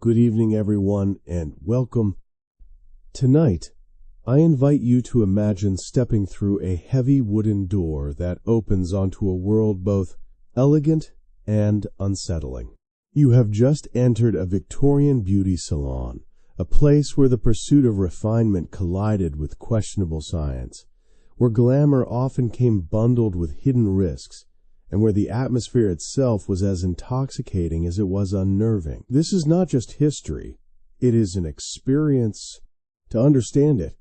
Good evening, everyone, and welcome. Tonight, I invite you to imagine stepping through a heavy wooden door that opens onto a world both elegant and unsettling. You have just entered a Victorian beauty salon, a place where the pursuit of refinement collided with questionable science, where glamour often came bundled with hidden risks, and where the atmosphere itself was as intoxicating as it was unnerving. This is not just history, it is an experience. To understand it,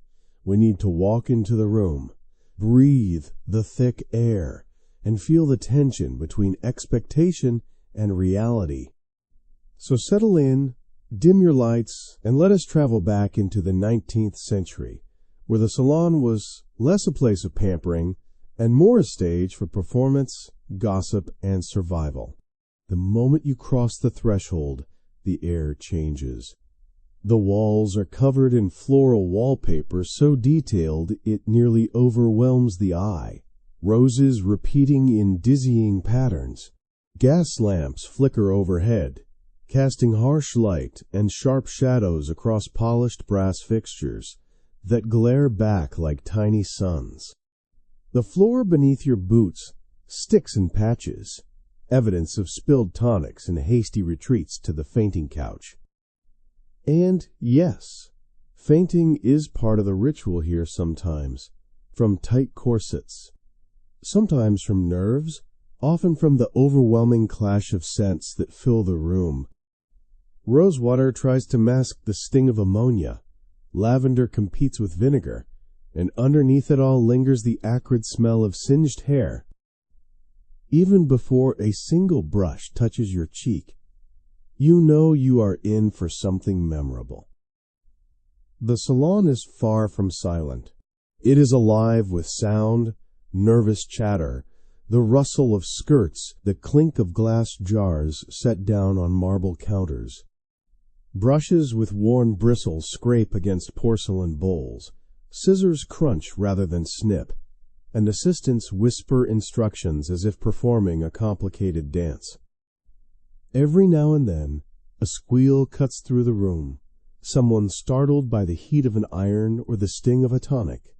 we need to walk into the room, breathe the thick air, and feel the tension between expectation and reality. So settle in, dim your lights, and let us travel back into the 19th century, where the salon was less a place of pampering and more a stage for performance, gossip, and survival. The moment you cross the threshold, the air changes. The walls are covered in floral wallpaper so detailed it nearly overwhelms the eye, roses repeating in dizzying patterns. Gas lamps flicker overhead, casting harsh light and sharp shadows across polished brass fixtures that glare back like tiny suns. The floor beneath your boots sticks in patches, evidence of spilled tonics and hasty retreats to the fainting couch. And yes, fainting is part of the ritual here sometimes, from tight corsets, sometimes from nerves, often from the overwhelming clash of scents that fill the room. Rosewater tries to mask the sting of ammonia, lavender competes with vinegar, and underneath it all lingers the acrid smell of singed hair. Even before a single brush touches your cheek, you know you are in for something memorable. The salon is far from silent. It is alive with sound, nervous chatter, the rustle of skirts, the clink of glass jars set down on marble counters. Brushes with worn bristles scrape against porcelain bowls. Scissors crunch rather than snip, and assistants whisper instructions as if performing a complicated dance. Every now and then, a squeal cuts through the room, someone startled by the heat of an iron or the sting of a tonic.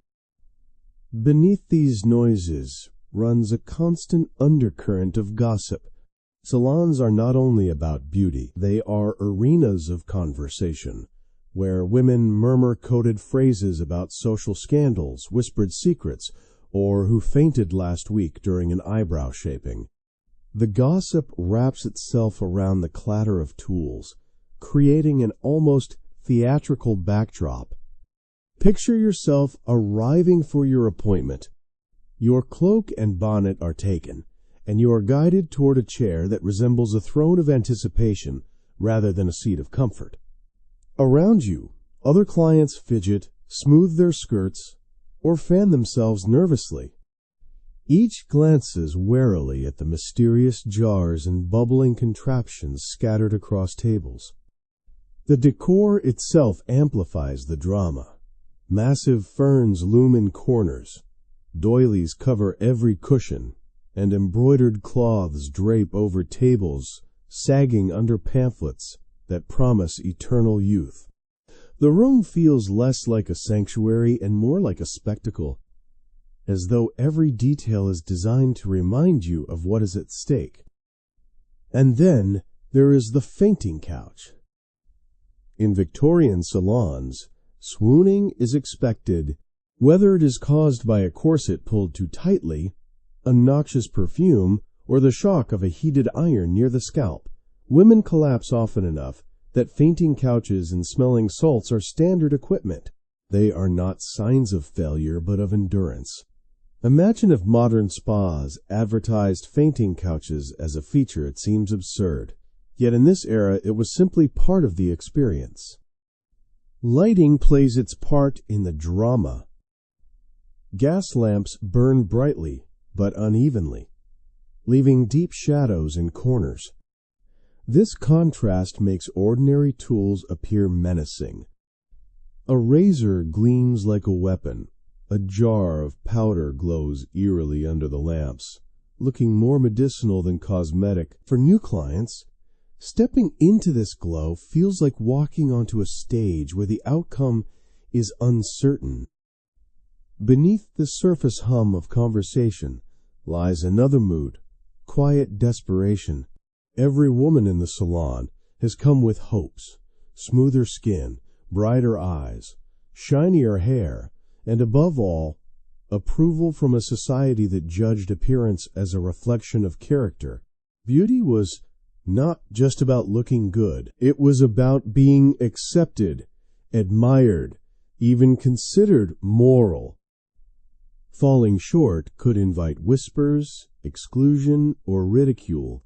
Beneath these noises runs a constant undercurrent of gossip. Salons are not only about beauty, they are arenas of conversation, where women murmur coded phrases about social scandals, whispered secrets, or who fainted last week during an eyebrow shaping. The gossip wraps itself around the clatter of tools, creating an almost theatrical backdrop. Picture yourself arriving for your appointment. Your cloak and bonnet are taken, and you are guided toward a chair that resembles a throne of anticipation rather than a seat of comfort. Around you, other clients fidget, smooth their skirts, or fan themselves nervously. Each glances warily at the mysterious jars and bubbling contraptions scattered across tables. The decor itself amplifies the drama. Massive ferns loom in corners, doilies cover every cushion, and embroidered cloths drape over tables, sagging under pamphlets that promise eternal youth. The room feels less like a sanctuary and more like a spectacle, as though every detail is designed to remind you of what is at stake. And then there is the fainting couch. In Victorian salons, swooning is expected, whether it is caused by a corset pulled too tightly, a noxious perfume, or the shock of a heated iron near the scalp. Women collapse often enough that fainting couches and smelling salts are standard equipment. They are not signs of failure, but of endurance. Imagine if modern spas advertised fainting couches as a feature. It seems absurd. Yet in this era, it was simply part of the experience. Lighting plays its part in the drama. Gas lamps burn brightly, but unevenly, leaving deep shadows in corners. This contrast makes ordinary tools appear menacing. A razor gleams like a weapon. A jar of powder glows eerily under the lamps, looking more medicinal than cosmetic. For new clients, Stepping into this glow feels like walking onto a stage where the outcome is uncertain. Beneath the surface hum of conversation lies another mood, quiet desperation. Every woman in the salon has come with hopes, smoother skin, brighter eyes, shinier hair, and above all, approval from a society that judged appearance as a reflection of character. Beauty was not just about looking good. It was about being accepted, admired, even considered moral. Falling short could invite whispers, exclusion, or ridicule.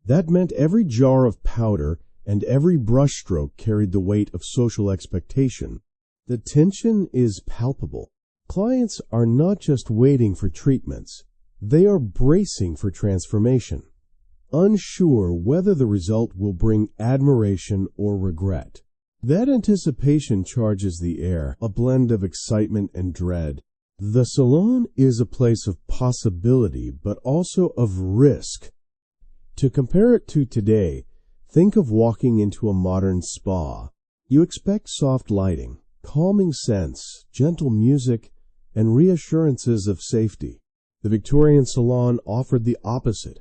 That meant every jar of powder and every brushstroke carried the weight of social expectation. The tension is palpable. Clients are not just waiting for treatments, they are bracing for transformation, unsure whether the result will bring admiration or regret. That anticipation charges the air, a blend of excitement and dread. The salon is a place of possibility, but also of risk. To compare it to today, think of walking into a modern spa. You expect soft lighting, calming scents, gentle music, and reassurances of safety. The Victorian salon offered the opposite: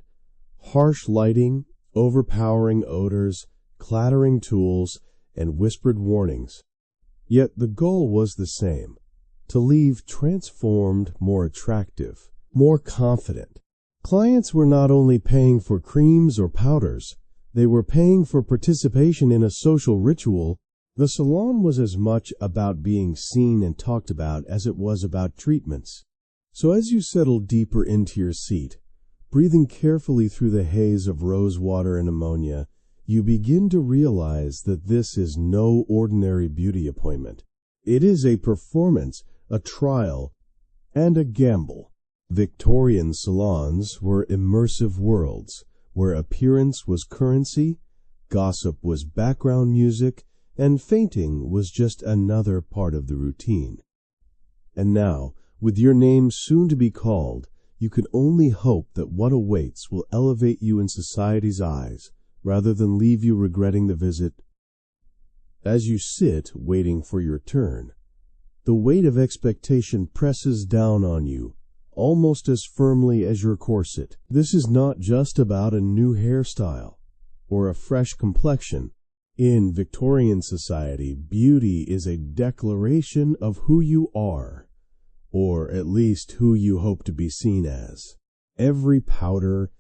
harsh lighting, overpowering odors, clattering tools, and whispered warnings. Yet the goal was the same: to leave transformed, more attractive, more confident. Clients were not only paying for creams or powders, they were paying for participation in a social ritual. The salon was as much about being seen and talked about as it was about treatments. So as you settle deeper into your seat, breathing carefully through the haze of rose water and ammonia, you begin to realize that this is no ordinary beauty appointment. It is a performance, a trial, and a gamble. Victorian salons were immersive worlds where appearance was currency, gossip was background music, and fainting was just another part of the routine. And now, with your name soon to be called, you can only hope that what awaits will elevate you in society's eyes, rather than leave you regretting the visit. As you sit waiting for your turn, the weight of expectation presses down on you, almost as firmly as your corset. This is not just about a new hairstyle or a fresh complexion. In Victorian society, beauty is a declaration of who you are, or at least who you hope to be seen as. Every powder,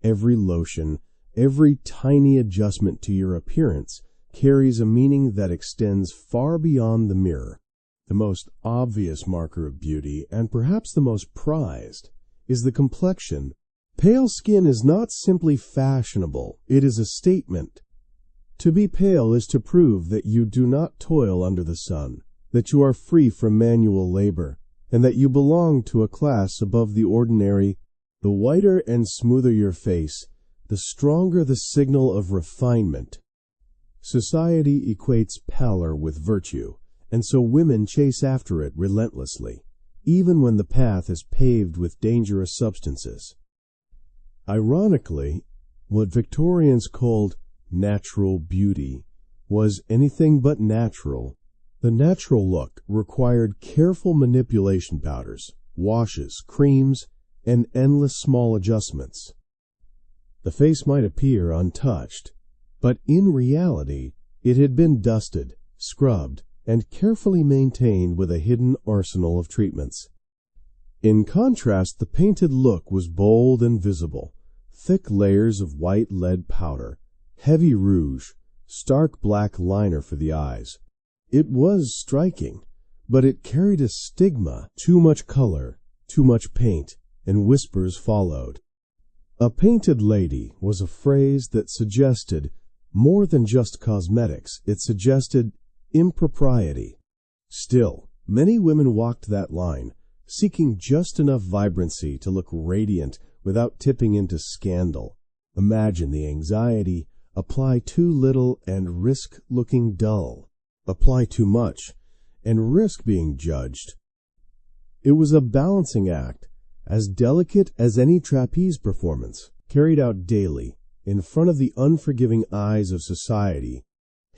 every lotion, every tiny adjustment to your appearance carries a meaning that extends far beyond the mirror. The most obvious marker of beauty, and perhaps the most prized, is the complexion. Pale skin is not simply fashionable, it is a statement. To be pale is to prove that you do not toil under the sun, that you are free from manual labor, and that you belong to a class above the ordinary. The whiter and smoother your face, the stronger the signal of refinement. Society equates pallor with virtue, and so women chase after it relentlessly, even when the path is paved with dangerous substances. Ironically, what Victorians called natural beauty was anything but natural. The natural look required careful manipulation powders, washes, creams, and endless small adjustments. The face might appear untouched, but in reality it had been dusted, scrubbed, and carefully maintained with a hidden arsenal of treatments. In contrast, the painted look was bold and visible. Thick layers of white lead powder, heavy rouge, stark black liner for the eyes. It was striking, but it carried a stigma. Too much color, too much paint, and whispers followed. A painted lady was a phrase that suggested more than just cosmetics. It suggested impropriety. Still, many women walked that line, seeking just enough vibrancy to look radiant without tipping into scandal. Imagine the anxiety: apply too little and risk looking dull. Apply too much and risk being judged. It was a balancing act, as delicate as any trapeze performance, carried out daily, in front of the unforgiving eyes of society.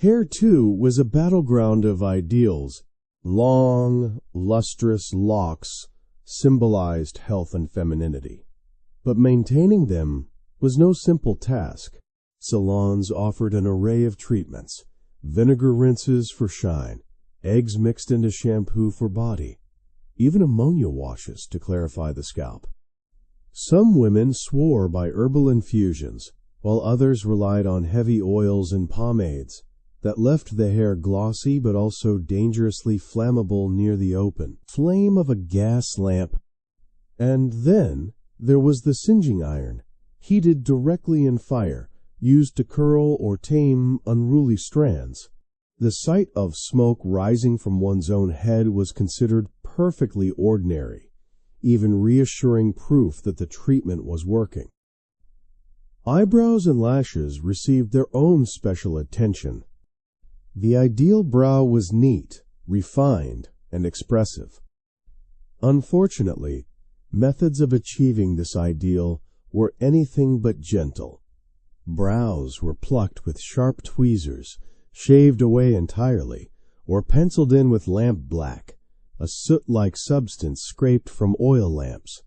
Hair, too, was a battleground of ideals. Long, lustrous locks symbolized health and femininity. But maintaining them was no simple task. Salons offered an array of treatments: vinegar rinses for shine, eggs mixed into shampoo for body, even ammonia washes to clarify the scalp. Some women swore by herbal infusions, while others relied on heavy oils and pomades that left the hair glossy but also dangerously flammable near the open flame of a gas lamp. And then there was the singeing iron, heated directly in fire, used to curl or tame unruly strands. The sight of smoke rising from one's own head was considered perfectly ordinary, even reassuring proof that the treatment was working. Eyebrows and lashes received their own special attention. The ideal brow was neat, refined, and expressive. Unfortunately, methods of achieving this ideal were anything but gentle. Brows were plucked with sharp tweezers, shaved away entirely, or penciled in with lamp black, a soot-like substance scraped from oil lamps.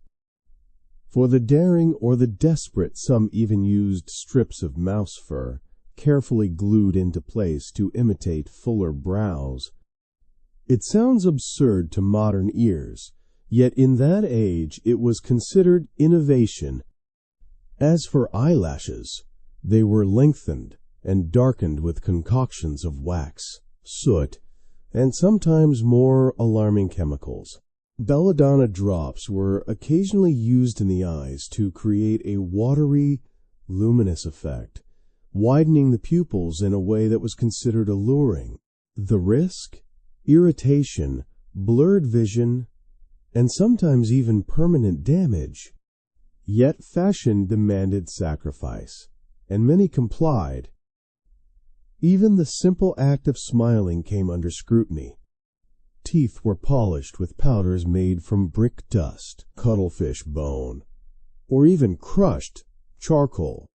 For the daring or the desperate, some even used strips of mouse fur, carefully glued into place to imitate fuller brows. It sounds absurd to modern ears, yet in that age it was considered innovation. As for eyelashes, they were lengthened and darkened with concoctions of wax, soot, and sometimes more alarming chemicals. Belladonna drops were occasionally used in the eyes to create a watery, luminous effect, widening the pupils in a way that was considered alluring. The risk, irritation, blurred vision, and sometimes even permanent damage. Yet fashion demanded sacrifice, and many complied. Even the simple act of smiling came under scrutiny. Teeth were polished with powders made from brick dust, cuttlefish bone, or even crushed charcoal.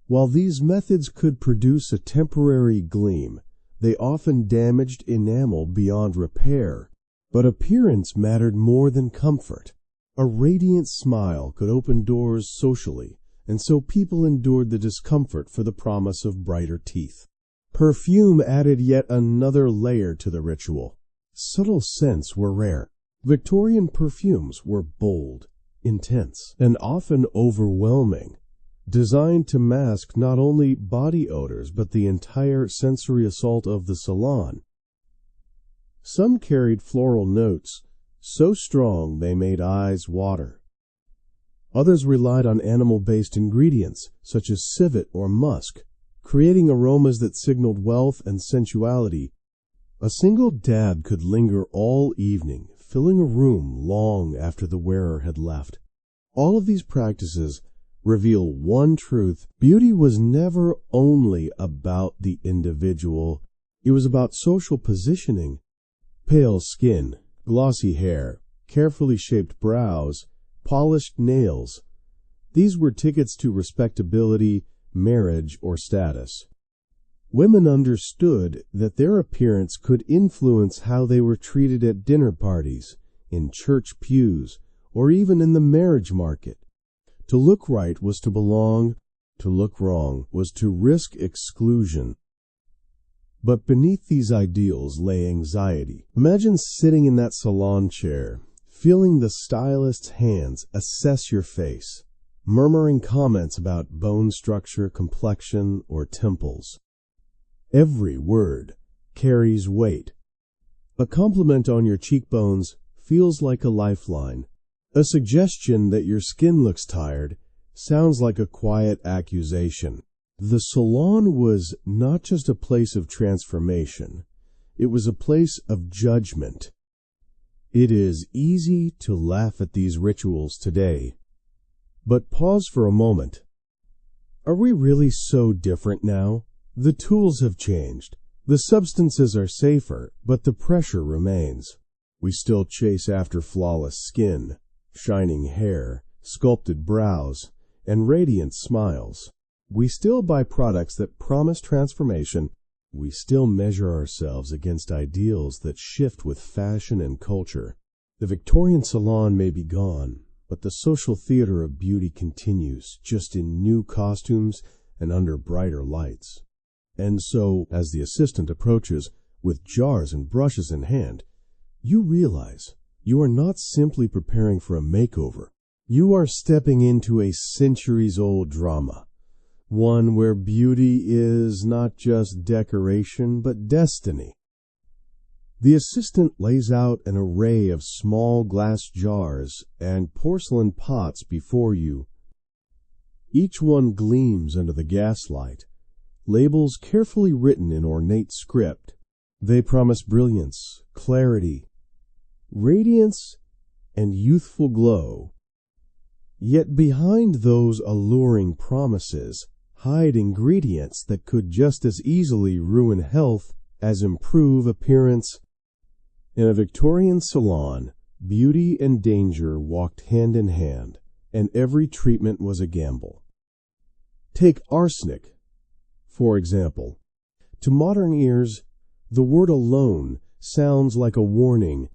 While these methods could produce a temporary gleam, they often damaged enamel beyond repair. But appearance mattered more than comfort. A radiant smile could open doors socially, and so people endured the discomfort for the promise of brighter teeth. Perfume added yet another layer to the ritual. Subtle scents were rare. Victorian perfumes were bold, intense, and often overwhelming, designed to mask not only body odors but the entire sensory assault of the salon. Some carried floral notes so strong they made eyes water. Others relied on animal-based ingredients such as civet or musk, creating aromas that signaled wealth and sensuality. A single dab could linger all evening, filling a room long after the wearer had left. All of these practices reveal one truth: beauty was never only about the individual. It was about social positioning. Pale skin, glossy hair, carefully shaped brows, polished nails. These were tickets to respectability, marriage, or status. Women understood that their appearance could influence how they were treated at dinner parties, in church pews, or even in the marriage market. To look right was to belong, to look wrong was to risk exclusion. But beneath these ideals lay anxiety. Imagine sitting in that salon chair, feeling the stylist's hands assess your face, murmuring comments about bone structure, complexion, or temples. Every word carries weight. A compliment on your cheekbones feels like a lifeline. A suggestion that your skin looks tired sounds like a quiet accusation. The salon was not just a place of transformation, it was a place of judgment. It is easy to laugh at these rituals today, but pause for a moment. Are we really so different now? The tools have changed. The substances are safer, but the pressure remains. We still chase after flawless skin, shining hair, sculpted brows, and radiant smiles. We still buy products that promise transformation. We still measure ourselves against ideals that shift with fashion and culture. The Victorian salon may be gone, but the social theater of beauty continues, just in new costumes and under brighter lights. And so, as the assistant approaches, with jars and brushes in hand, you realize you are not simply preparing for a makeover. You are stepping into a centuries-old drama, one where beauty is not just decoration, but destiny. The assistant lays out an array of small glass jars and porcelain pots before you. Each one gleams under the gaslight, labels carefully written in ornate script. They promise brilliance, clarity, radiance, and youthful glow. Yet behind those alluring promises hide ingredients that could just as easily ruin health as improve appearance. In a Victorian salon, beauty and danger walked hand in hand, and every treatment was a gamble. Take arsenic, for example. To modern ears, the word alone sounds like a warning.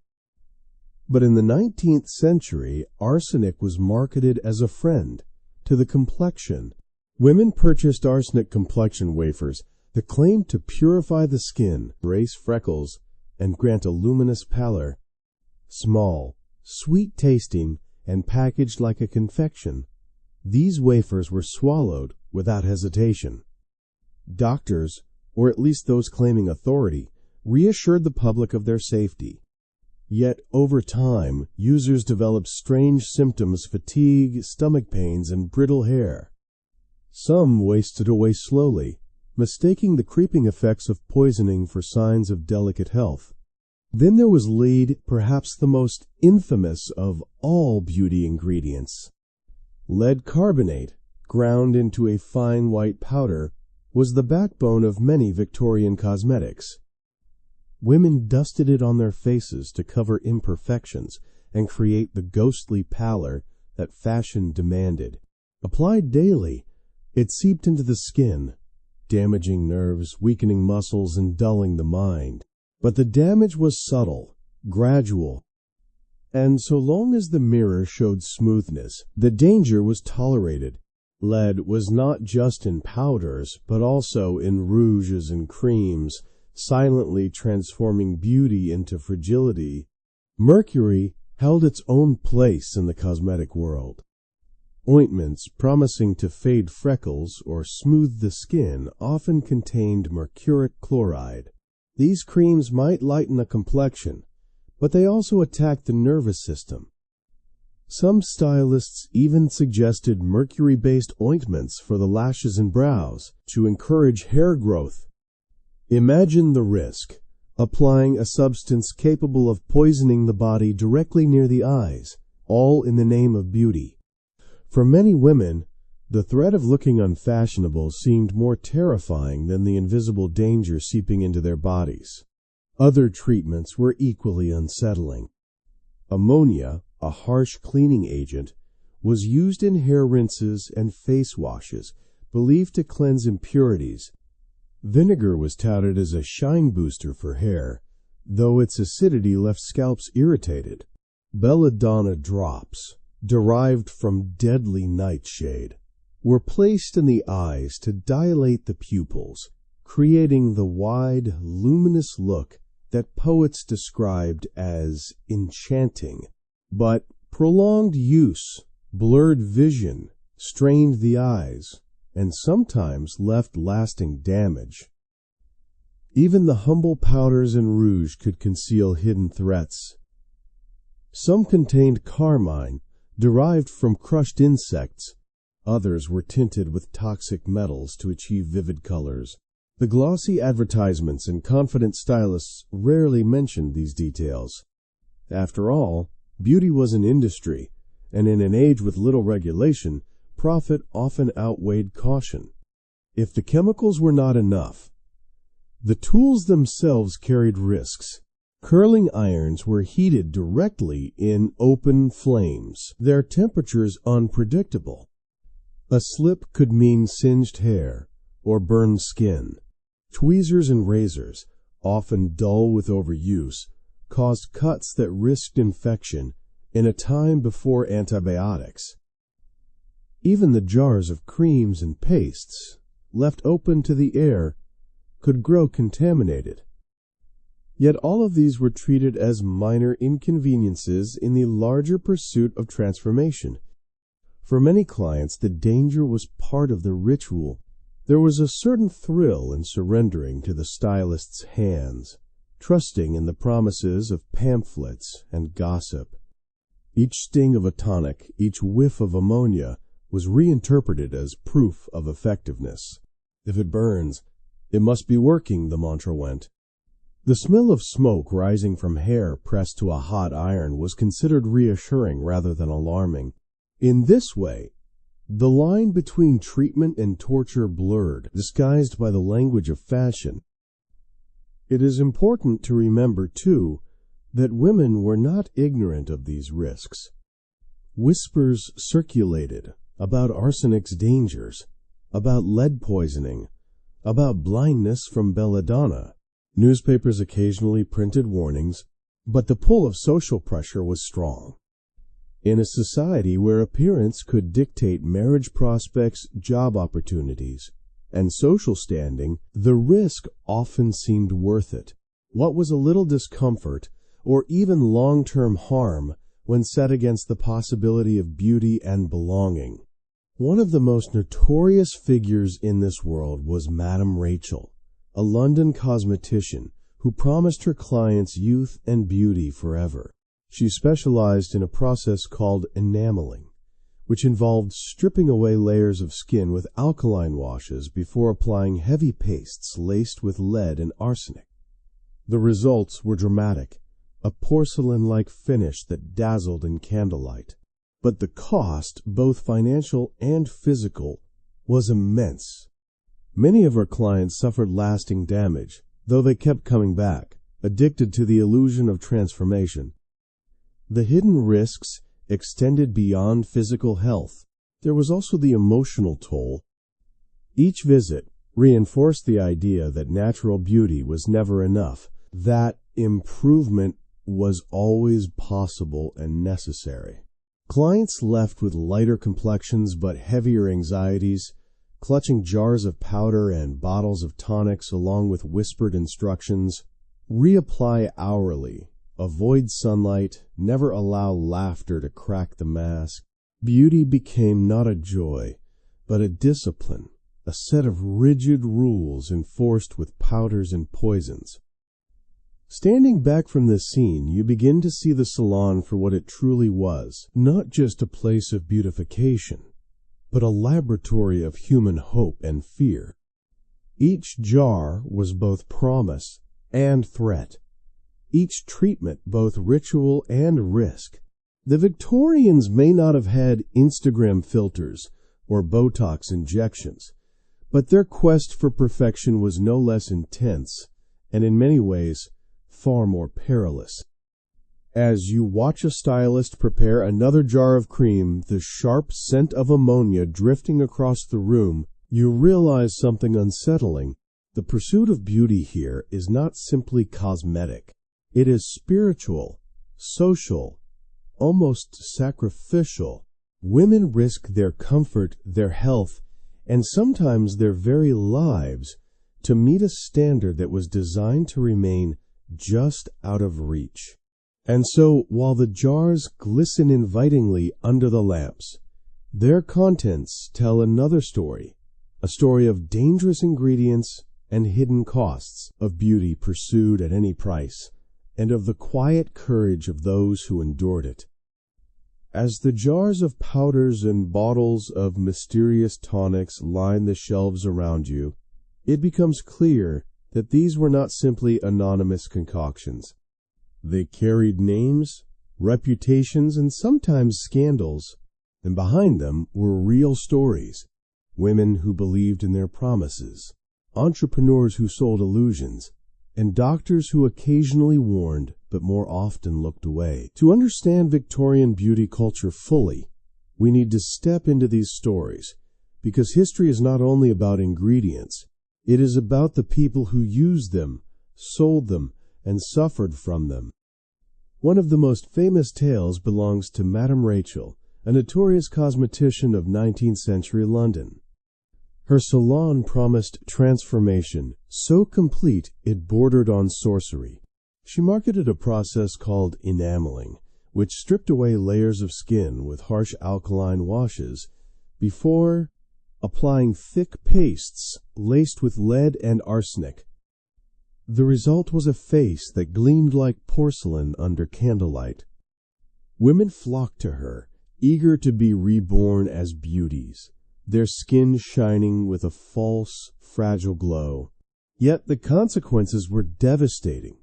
But in the 19th century, arsenic was marketed as a friend to the complexion. Women purchased arsenic complexion wafers that claimed to purify the skin, erase freckles, and grant a luminous pallor. Small, sweet-tasting, and packaged like a confection, these wafers were swallowed without hesitation. Doctors, or at least those claiming authority, reassured the public of their safety. Yet, over time, users developed strange symptoms: fatigue, stomach pains, and brittle hair. Some wasted away slowly, mistaking the creeping effects of poisoning for signs of delicate health. Then there was lead, perhaps the most infamous of all beauty ingredients. Lead carbonate, ground into a fine white powder, was the backbone of many Victorian cosmetics. Women dusted it on their faces to cover imperfections and create the ghostly pallor that fashion demanded. Applied daily, it seeped into the skin, damaging nerves, weakening muscles, and dulling the mind. But the damage was subtle, gradual, and so long as the mirror showed smoothness, the danger was tolerated. Lead was not just in powders, but also in rouges and creams, silently transforming beauty into fragility. Mercury held its own place in the cosmetic world. Ointments promising to fade freckles or smooth the skin often contained mercuric chloride. These creams might lighten the complexion, but they also attacked the nervous system. Some stylists even suggested mercury-based ointments for the lashes and brows to encourage hair growth. Imagine the risk: applying a substance capable of poisoning the body directly near the eyes, all in the name of beauty. For many women, the threat of looking unfashionable seemed more terrifying than the invisible danger seeping into their bodies. Other treatments were equally unsettling. Ammonia, a harsh cleaning agent, was used in hair rinses and face washes, believed to cleanse impurities. Vinegar was touted as a shine booster for hair, though its acidity left scalps irritated. Belladonna drops, derived from deadly nightshade, were placed in the eyes to dilate the pupils, creating the wide, luminous look that poets described as enchanting. But prolonged use blurred vision, strained the eyes, and sometimes left lasting damage. Even the humble powders and rouge could conceal hidden threats. Some contained carmine, derived from crushed insects. Others were tinted with toxic metals to achieve vivid colors. The glossy advertisements and confident stylists rarely mentioned these details. After all, beauty was an industry, and in an age with little regulation, profit often outweighed caution. If the chemicals were not enough, the tools themselves carried risks. Curling irons were heated directly in open flames, their temperatures unpredictable. A slip could mean singed hair or burned skin. Tweezers and razors, often dull with overuse, caused cuts that risked infection in a time before antibiotics. Even the jars of creams and pastes, left open to the air, could grow contaminated. Yet all of these were treated as minor inconveniences in the larger pursuit of transformation. For many clients, the danger was part of the ritual. There was a certain thrill in surrendering to the stylist's hands, trusting in the promises of pamphlets and gossip. Each sting of a tonic, each whiff of ammonia, was reinterpreted as proof of effectiveness. If it burns, it must be working, the mantra went. The smell of smoke rising from hair pressed to a hot iron was considered reassuring rather than alarming. In this way, the line between treatment and torture blurred, disguised by the language of fashion. It is important to remember, too, that women were not ignorant of these risks. Whispers circulated about arsenic's dangers, about lead poisoning, about blindness from belladonna. Newspapers occasionally printed warnings, but the pull of social pressure was strong. In a society where appearance could dictate marriage prospects, job opportunities, and social standing, the risk often seemed worth it. What was a little discomfort, or even long-term harm, when set against the possibility of beauty and belonging? One of the most notorious figures in this world was Madame Rachel, a London cosmetician who promised her clients youth and beauty forever. She specialized in a process called enameling, which involved stripping away layers of skin with alkaline washes before applying heavy pastes laced with lead and arsenic. The results were dramatic, a porcelain-like finish that dazzled in candlelight. But the cost, both financial and physical, was immense. Many of our clients suffered lasting damage, though they kept coming back, addicted to the illusion of transformation. The hidden risks extended beyond physical health. There was also the emotional toll. Each visit reinforced the idea that natural beauty was never enough, that improvement was always possible and necessary. Clients left with lighter complexions but heavier anxieties, clutching jars of powder and bottles of tonics along with whispered instructions. Reapply hourly. Avoid sunlight. Never allow laughter to crack the mask. Beauty became not a joy, but a discipline, a set of rigid rules enforced with powders and poisons. Standing back from this scene, you begin to see the salon for what it truly was, not just a place of beautification, but a laboratory of human hope and fear. Each jar was both promise and threat, each treatment both ritual and risk. The Victorians may not have had Instagram filters or Botox injections, but their quest for perfection was no less intense, and in many ways, far more perilous. As you watch a stylist prepare another jar of cream, the sharp scent of ammonia drifting across the room, you realize something unsettling. The pursuit of beauty here is not simply cosmetic. It is spiritual, social, almost sacrificial. Women risk their comfort, their health, and sometimes their very lives to meet a standard that was designed to remain just out of reach. And so, while the jars glisten invitingly under the lamps, their contents tell another story, a story of dangerous ingredients and hidden costs, of beauty pursued at any price, and of the quiet courage of those who endured it. As the jars of powders and bottles of mysterious tonics line the shelves around you, it becomes clear that these were not simply anonymous concoctions. They carried names, reputations, and sometimes scandals, and behind them were real stories. Women who believed in their promises, entrepreneurs who sold illusions, and doctors who occasionally warned but more often looked away. To understand Victorian beauty culture fully, we need to step into these stories, because history is not only about ingredients, it is about the people who used them, sold them, and suffered from them. One of the most famous tales belongs to Madame Rachel, a notorious cosmetician of 19th century London. Her salon promised transformation so complete it bordered on sorcery. She marketed a process called enameling, which stripped away layers of skin with harsh alkaline washes before applying thick pastes laced with lead and arsenic. The result was a face that gleamed like porcelain under candlelight. Women flocked to her, eager to be reborn as beauties, their skin shining with a false, fragile glow. Yet the consequences were devastating.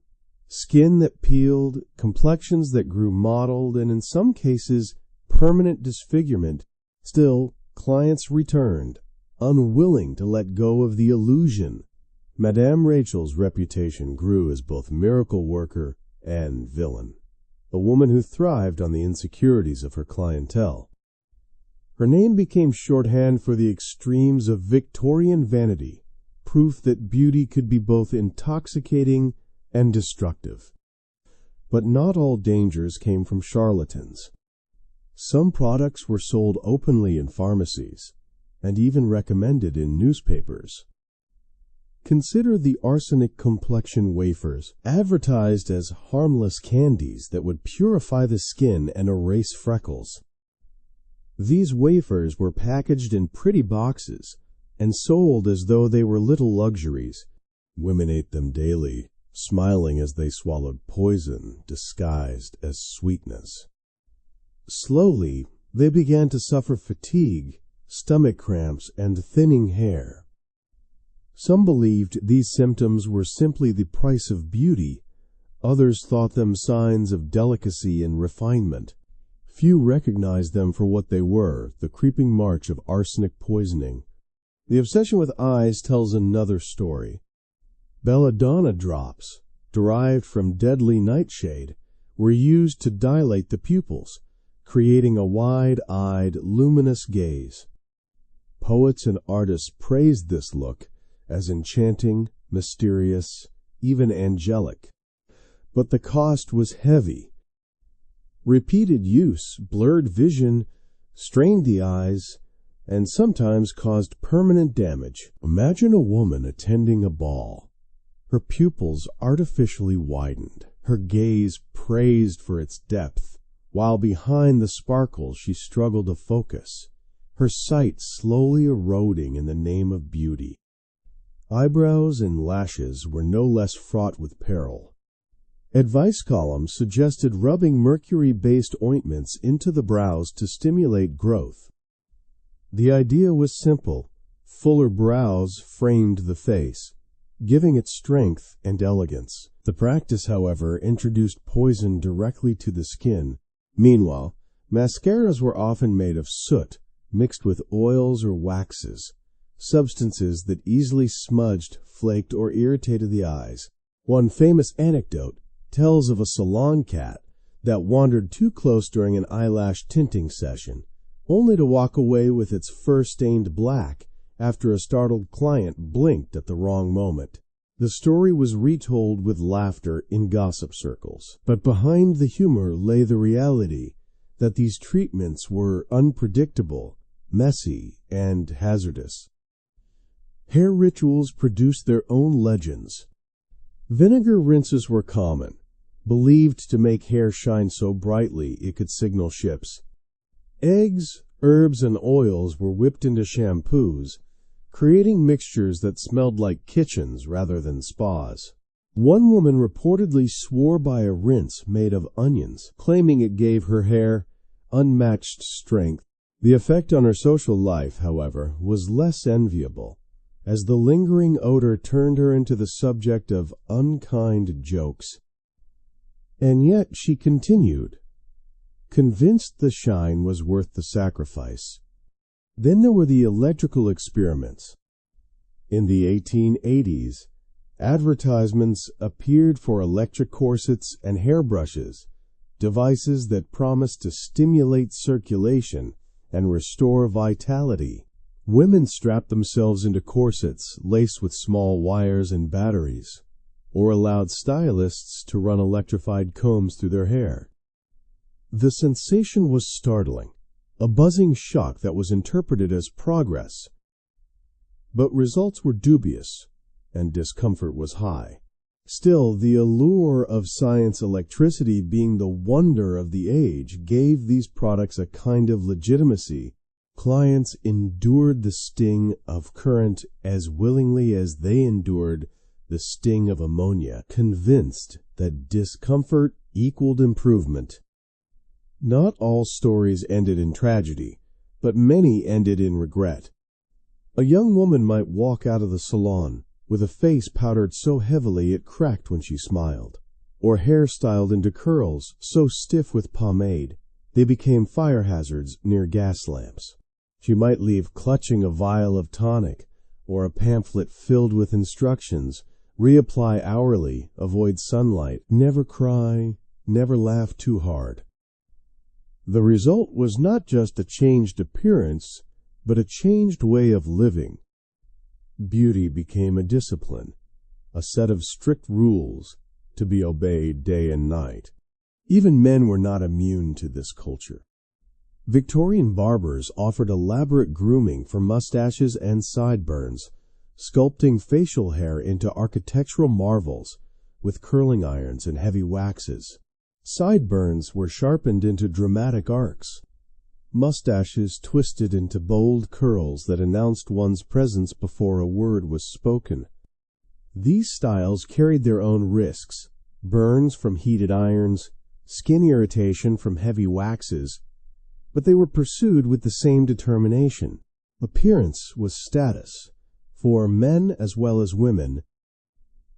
Skin that peeled, complexions that grew mottled, and in some cases, permanent disfigurement. Still, clients returned, unwilling to let go of the illusion. Madame Rachel's reputation grew as both miracle worker and villain, a woman who thrived on the insecurities of her clientele. Her name became shorthand for the extremes of Victorian vanity, proof that beauty could be both intoxicating and destructive. But not all dangers came from charlatans. Some products were sold openly in pharmacies, and even recommended in newspapers. Consider the arsenic complexion wafers, advertised as harmless candies that would purify the skin and erase freckles. These wafers were packaged in pretty boxes and sold as though they were little luxuries. Women ate them daily, smiling as they swallowed poison disguised as sweetness. Slowly, they began to suffer fatigue, stomach cramps, and thinning hair. Some believed these symptoms were simply the price of beauty. Others thought them signs of delicacy and refinement. Few recognized them for what they were, the creeping march of arsenic poisoning. The obsession with eyes tells another story. Belladonna drops, derived from deadly nightshade, were used to dilate the pupils, creating a wide-eyed, luminous gaze. Poets and artists praised this look as enchanting, mysterious, even angelic. But the cost was heavy. Repeated use blurred vision, strained the eyes, and sometimes caused permanent damage. Imagine a woman attending a ball. Her pupils artificially widened, her gaze praised for its depth, while behind the sparkle she struggled to focus, her sight slowly eroding in the name of beauty. Eyebrows and lashes were no less fraught with peril. Advice columns suggested rubbing mercury-based ointments into the brows to stimulate growth. The idea was simple. Fuller brows framed the face, giving it strength and elegance. The practice, however, introduced poison directly to the skin. Meanwhile, mascaras were often made of soot, mixed with oils or waxes, substances that easily smudged, flaked, or irritated the eyes. One famous anecdote tells of a salon cat that wandered too close during an eyelash tinting session, only to walk away with its fur stained black after a startled client blinked at the wrong moment. The story was retold with laughter in gossip circles, but behind the humor lay the reality that these treatments were unpredictable, messy, and hazardous. Hair rituals produced their own legends. Vinegar rinses were common, believed to make hair shine so brightly it could signal ships. Eggs, herbs, and oils were whipped into shampoos, creating mixtures that smelled like kitchens rather than spas. One woman reportedly swore by a rinse made of onions, claiming it gave her hair unmatched strength. The effect on her social life, however, was less enviable, as the lingering odor turned her into the subject of unkind jokes. And yet she continued, convinced the shine was worth the sacrifice. Then there were the electrical experiments. In the 1880s, advertisements appeared for electric corsets and hairbrushes, devices that promised to stimulate circulation and restore vitality. Women strapped themselves into corsets laced with small wires and batteries, or allowed stylists to run electrified combs through their hair. The sensation was startling, a buzzing shock that was interpreted as progress. But results were dubious, and discomfort was high. Still, the allure of science electricity being the wonder of the age gave these products a kind of legitimacy. Clients endured the sting of current as willingly as they endured the sting of ammonia, convinced that discomfort equaled improvement. Not all stories ended in tragedy, but many ended in regret. A young woman might walk out of the salon with a face powdered so heavily it cracked when she smiled, or hair styled into curls so stiff with pomade they became fire hazards near gas lamps. She might leave clutching a vial of tonic or a pamphlet filled with instructions: reapply hourly, avoid sunlight, never cry, never laugh too hard. The result was not just a changed appearance, but a changed way of living. Beauty became a discipline, a set of strict rules to be obeyed day and night. Even men were not immune to this culture. Victorian barbers offered elaborate grooming for mustaches and sideburns, sculpting facial hair into architectural marvels with curling irons and heavy waxes. Sideburns were sharpened into dramatic arcs, mustaches twisted into bold curls that announced one's presence before a word was spoken. These styles carried their own risks: burns from heated irons, skin irritation from heavy waxes, but they were pursued with the same determination. Appearance was status, for men as well as women,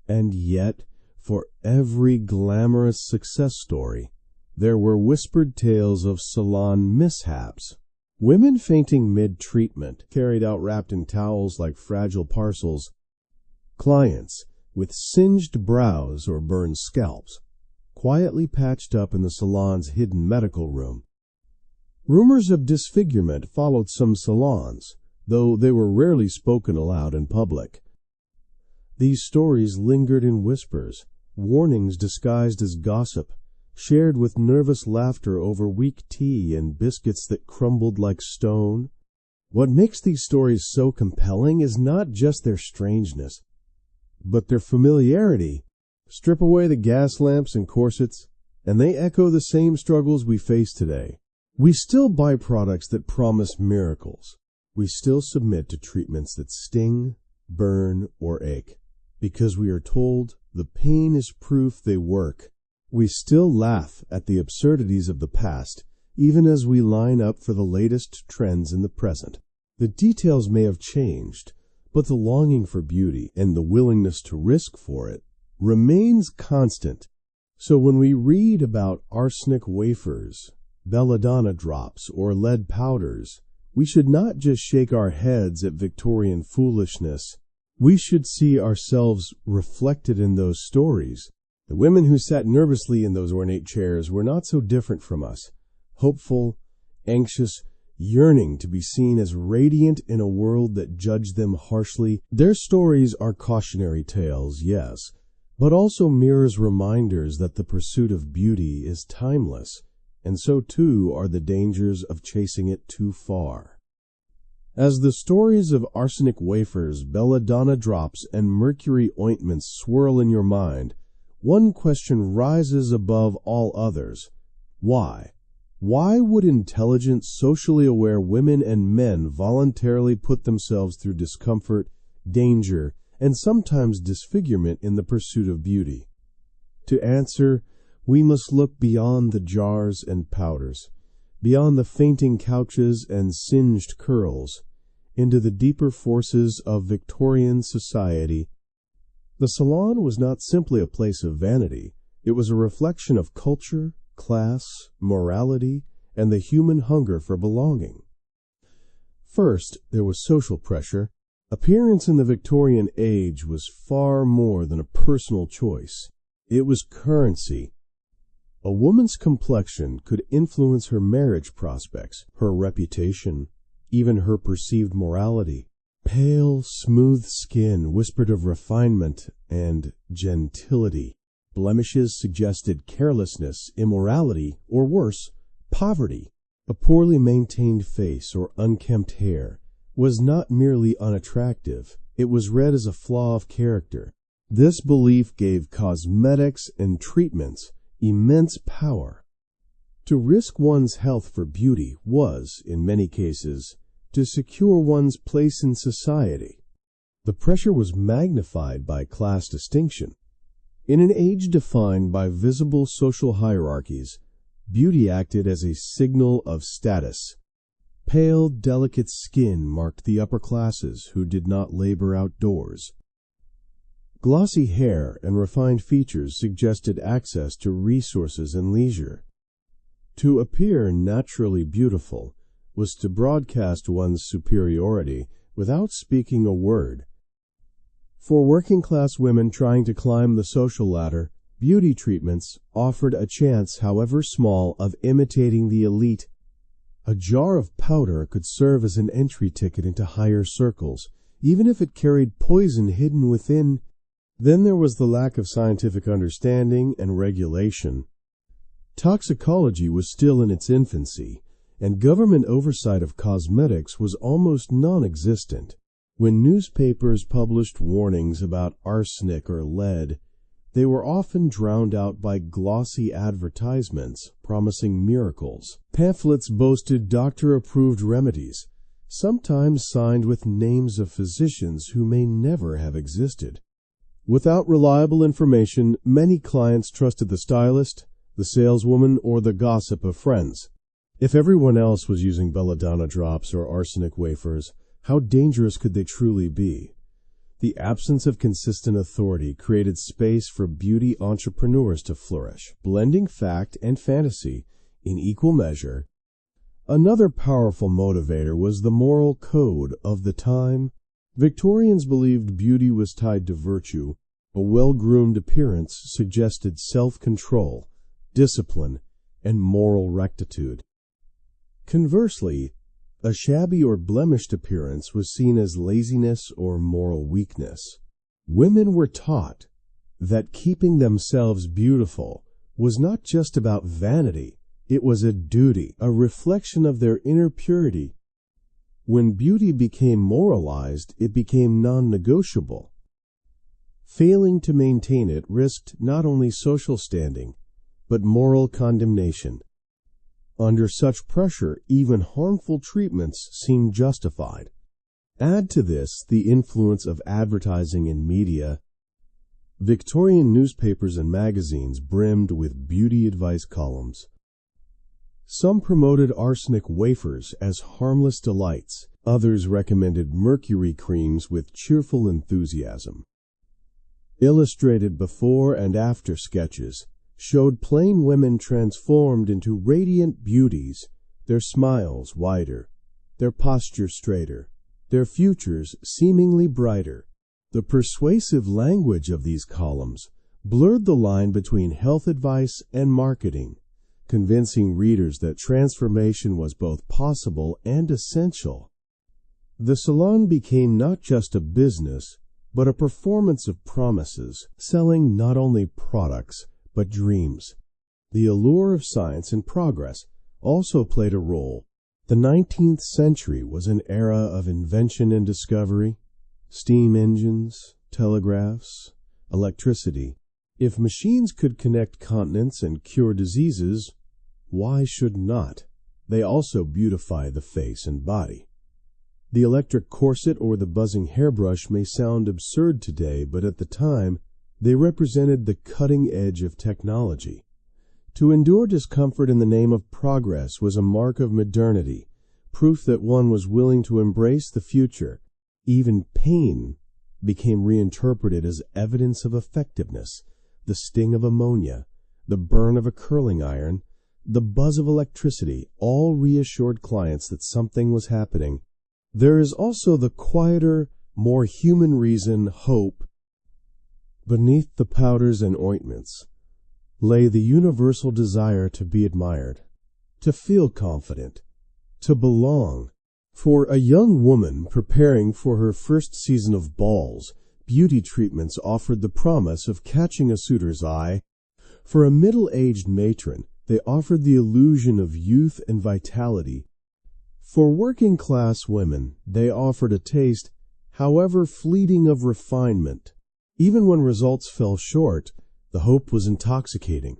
and yet, for every glamorous success story, there were whispered tales of salon mishaps. Women fainting mid-treatment, carried out wrapped in towels like fragile parcels. Clients with singed brows or burned scalps, quietly patched up in the salon's hidden medical room. Rumors of disfigurement followed some salons, though they were rarely spoken aloud in public. These stories lingered in whispers, warnings disguised as gossip, shared with nervous laughter over weak tea and biscuits that crumbled like stone. What makes these stories so compelling is not just their strangeness, but their familiarity. Strip away the gas lamps and corsets, and they echo the same struggles we face today. We still buy products that promise miracles. We still submit to treatments that sting, burn, or ache, because we are told the pain is proof they work. We still laugh at the absurdities of the past, even as we line up for the latest trends in the present. The details may have changed, but the longing for beauty and the willingness to risk for it remains constant. So when we read about arsenic wafers, belladonna drops, or lead powders, we should not just shake our heads at Victorian foolishness. We should see ourselves reflected in those stories. The women who sat nervously in those ornate chairs were not so different from us, hopeful, anxious, yearning to be seen as radiant in a world that judged them harshly. Their stories are cautionary tales, yes, but also mirrors reminders that the pursuit of beauty is timeless, and so too are the dangers of chasing it too far. As the stories of arsenic wafers, belladonna drops, and mercury ointments swirl in your mind, one question rises above all others. Why? Why would intelligent, socially aware women and men voluntarily put themselves through discomfort, danger, and sometimes disfigurement in the pursuit of beauty? To answer, we must look beyond the jars and powders, beyond the fainting couches and singed curls, into the deeper forces of Victorian society. The salon was not simply a place of vanity. It was a reflection of culture, class, morality, and the human hunger for belonging. First, there was social pressure. Appearance in the Victorian age was far more than a personal choice. It was currency. A woman's complexion could influence her marriage prospects, her reputation, even her perceived morality. Pale, smooth skin whispered of refinement and gentility. Blemishes suggested carelessness, immorality, or worse, poverty. A poorly maintained face or unkempt hair was not merely unattractive, it was read as a flaw of character. This belief gave cosmetics and treatments immense power. To risk one's health for beauty was, in many cases, to secure one's place in society. The pressure was magnified by class distinction. In an age defined by visible social hierarchies, beauty acted as a signal of status. Pale, delicate skin marked the upper classes who did not labor outdoors. Glossy hair and refined features suggested access to resources and leisure. To appear naturally beautiful was to broadcast one's superiority without speaking a word. For working-class women trying to climb the social ladder, beauty treatments offered a chance, however small, of imitating the elite. A jar of powder could serve as an entry ticket into higher circles, even if it carried poison hidden within. Then there was the lack of scientific understanding and regulation. Toxicology was still in its infancy, and government oversight of cosmetics was almost non-existent. When newspapers published warnings about arsenic or lead, they were often drowned out by glossy advertisements promising miracles. Pamphlets boasted doctor-approved remedies, sometimes signed with names of physicians who may never have existed. Without reliable information, many clients trusted the stylist, the saleswoman, or the gossip of friends. If everyone else was using belladonna drops or arsenic wafers, how dangerous could they truly be? The absence of consistent authority created space for beauty entrepreneurs to flourish, blending fact and fantasy in equal measure. Another powerful motivator was the moral code of the time. Victorians believed beauty was tied to virtue. A well-groomed appearance suggested self-control, discipline, and moral rectitude. Conversely, a shabby or blemished appearance was seen as laziness or moral weakness. Women were taught that keeping themselves beautiful was not just about vanity, it was a duty, a reflection of their inner purity. When beauty became moralized, it became non-negotiable. Failing to maintain it risked not only social standing, but moral condemnation. Under such pressure, even harmful treatments seemed justified. Add to this the influence of advertising and media. Victorian newspapers and magazines brimmed with beauty advice columns. Some promoted arsenic wafers as harmless delights. Others recommended mercury creams with cheerful enthusiasm. Illustrated before and after sketches showed plain women transformed into radiant beauties, their smiles wider, their posture straighter, their futures seemingly brighter. The persuasive language of these columns blurred the line between health advice and marketing, convincing readers that transformation was both possible and essential. The salon became not just a business, but a performance of promises, selling not only products, but dreams. The allure of science and progress also played a role. The 19th century was an era of invention and discovery. Steam engines, telegraphs, electricity. If machines could connect continents and cure diseases, why should not? They also beautify the face and body. The electric corset or the buzzing hairbrush may sound absurd today, but at the time, they represented the cutting edge of technology. To endure discomfort in the name of progress was a mark of modernity, proof that one was willing to embrace the future. Even pain became reinterpreted as evidence of effectiveness. The sting of ammonia, the burn of a curling iron, the buzz of electricity all reassured clients that something was happening. There is also the quieter, more human reason, hope. Beneath the powders and ointments lay the universal desire to be admired, to feel confident, to belong. For a young woman preparing for her first season of balls, beauty treatments offered the promise of catching a suitor's eye. For a middle-aged matron, they offered the illusion of youth and vitality. For working-class women, they offered a taste, however fleeting, of refinement. Even when results fell short, the hope was intoxicating.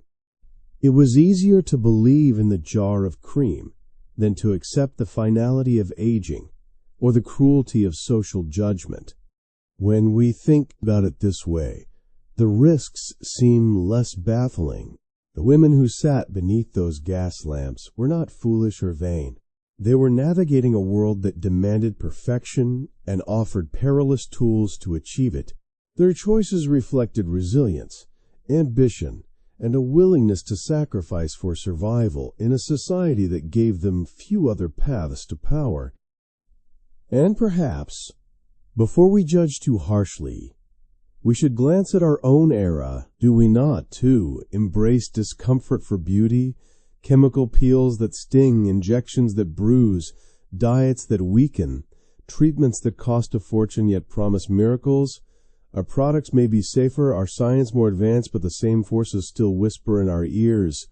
It was easier to believe in the jar of cream than to accept the finality of aging or the cruelty of social judgment. When we think about it this way, the risks seem less baffling. The women who sat beneath those gas lamps were not foolish or vain. They were navigating a world that demanded perfection and offered perilous tools to achieve it. Their choices reflected resilience, ambition, and a willingness to sacrifice for survival in a society that gave them few other paths to power. And perhaps, before we judge too harshly, we should glance at our own era. Do we not, too, embrace discomfort for beauty, chemical peels that sting, injections that bruise, diets that weaken, treatments that cost a fortune yet promise miracles? Our products may be safer, our science more advanced, but the same forces still whisper in our ears.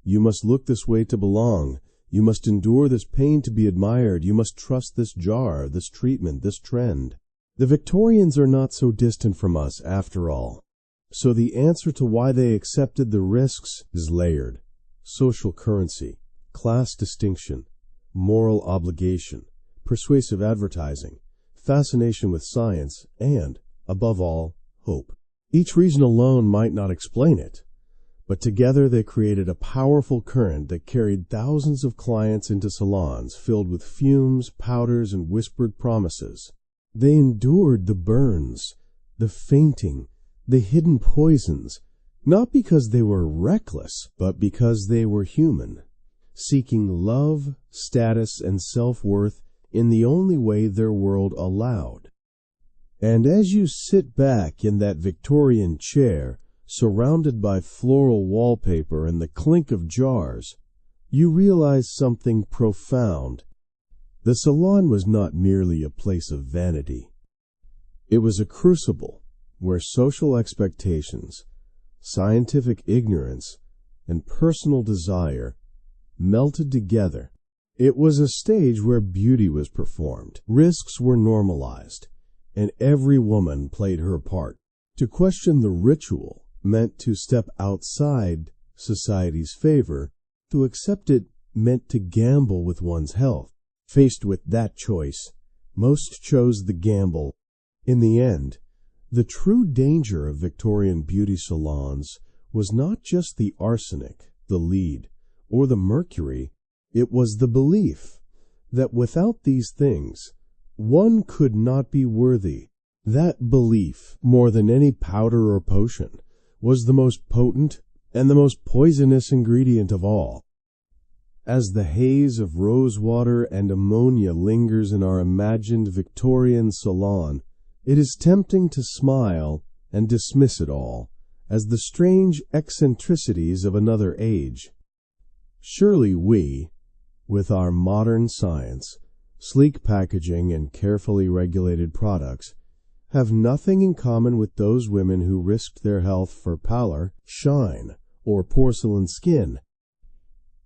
You must look this way to belong. You must endure this pain to be admired. You must trust this jar, this treatment, this trend. The Victorians are not so distant from us, after all. So the answer to why they accepted the risks is layered. Social currency, class distinction, moral obligation, persuasive advertising, fascination with science, and, above all, hope. Each reason alone might not explain it, but together they created a powerful current that carried thousands of clients into salons filled with fumes, powders, and whispered promises. They endured the burns, the fainting, the hidden poisons, not because they were reckless, but because they were human, seeking love, status, and self-worth in the only way their world allowed. And as you sit back in that Victorian chair, surrounded by floral wallpaper and the clink of jars, you realize something profound. The salon was not merely a place of vanity. It was a crucible where social expectations, scientific ignorance, and personal desire melted together. It was a stage where beauty was performed, risks were normalized, and every woman played her part. To question the ritual meant to step outside society's favor. To accept it meant to gamble with one's health. Faced with that choice, most chose the gamble. In the end, the true danger of Victorian beauty salons was not just the arsenic, the lead, or the mercury. It was the belief that without these things, one could not be worthy. That belief, more than any powder or potion, was the most potent and the most poisonous ingredient of all. As the haze of rosewater and ammonia lingers in our imagined Victorian salon, it is tempting to smile and dismiss it all as the strange eccentricities of another age. Surely we, with our modern science, sleek packaging, and carefully regulated products, have nothing in common with those women who risked their health for pallor, shine, or porcelain skin.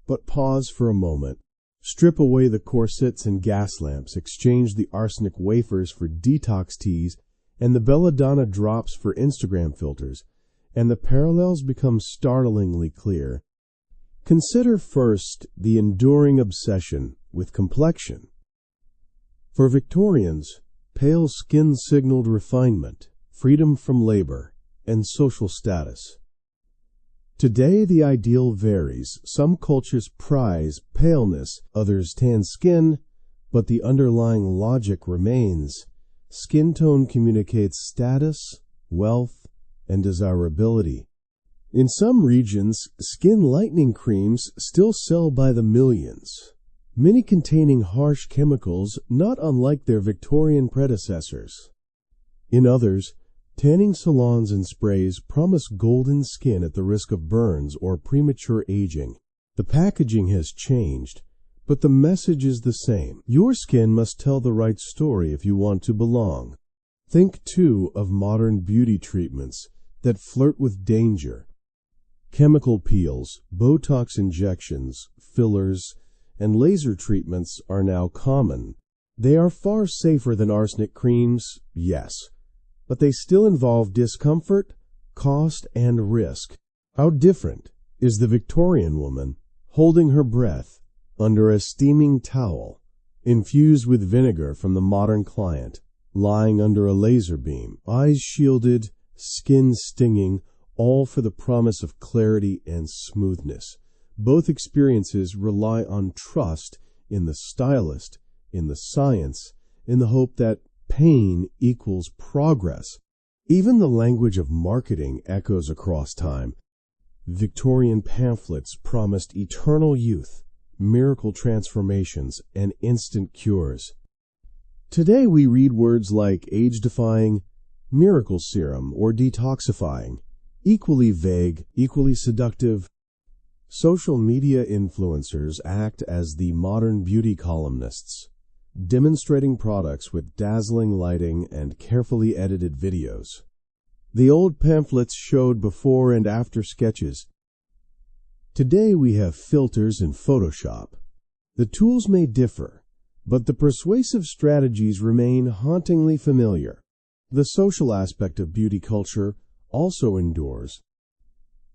But pause for a moment. Strip away the corsets and gas lamps, exchange the arsenic wafers for detox teas, and the belladonna drops for Instagram filters, and the parallels become startlingly clear. Consider first the enduring obsession with complexion. For Victorians, pale skin signaled refinement, freedom from labor, and social status. Today the ideal varies. Some cultures prize paleness, others tan skin, but the underlying logic remains. Skin tone communicates status, wealth, and desirability. In some regions, skin lightening creams still sell by the millions, many containing harsh chemicals not unlike their Victorian predecessors. In others, tanning salons and sprays promise golden skin at the risk of burns or premature aging. The packaging has changed, but the message is the same. Your skin must tell the right story if you want to belong. Think, too, of modern beauty treatments that flirt with danger. Chemical peels, Botox injections, fillers, and laser treatments are now common. They are far safer than arsenic creams, yes, but they still involve discomfort, cost, and risk. How different is the Victorian woman holding her breath under a steaming towel infused with vinegar from the modern client, lying under a laser beam, eyes shielded, skin stinging, all for the promise of clarity and smoothness. Both experiences rely on trust in the stylist, in the science, in the hope that pain equals progress. Even the language of marketing echoes across time. Victorian pamphlets promised eternal youth, miracle transformations, and instant cures. Today we read words like age-defying, miracle serum, or detoxifying, equally vague, equally seductive. Social media influencers act as the modern beauty columnists, demonstrating products with dazzling lighting and carefully edited videos. The old pamphlets showed before and after sketches. Today we have filters and Photoshop. The tools may differ, but the persuasive strategies remain hauntingly familiar. The social aspect of beauty culture also endures.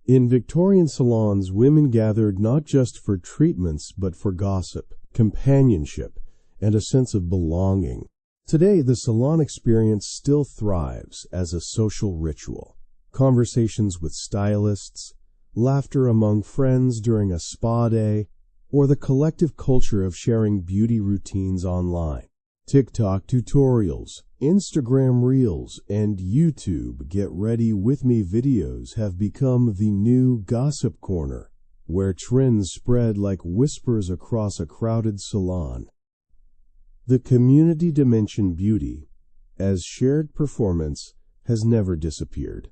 In Victorian salons, women gathered not just for treatments, but for gossip, companionship, and a sense of belonging. Today, the salon experience still thrives as a social ritual. Conversations with stylists, laughter among friends during a spa day, or the collective culture of sharing beauty routines online. TikTok tutorials, Instagram Reels, and YouTube Get Ready With Me videos have become the new gossip corner, where trends spread like whispers across a crowded salon. The community dimension beauty, as shared performance, has never disappeared.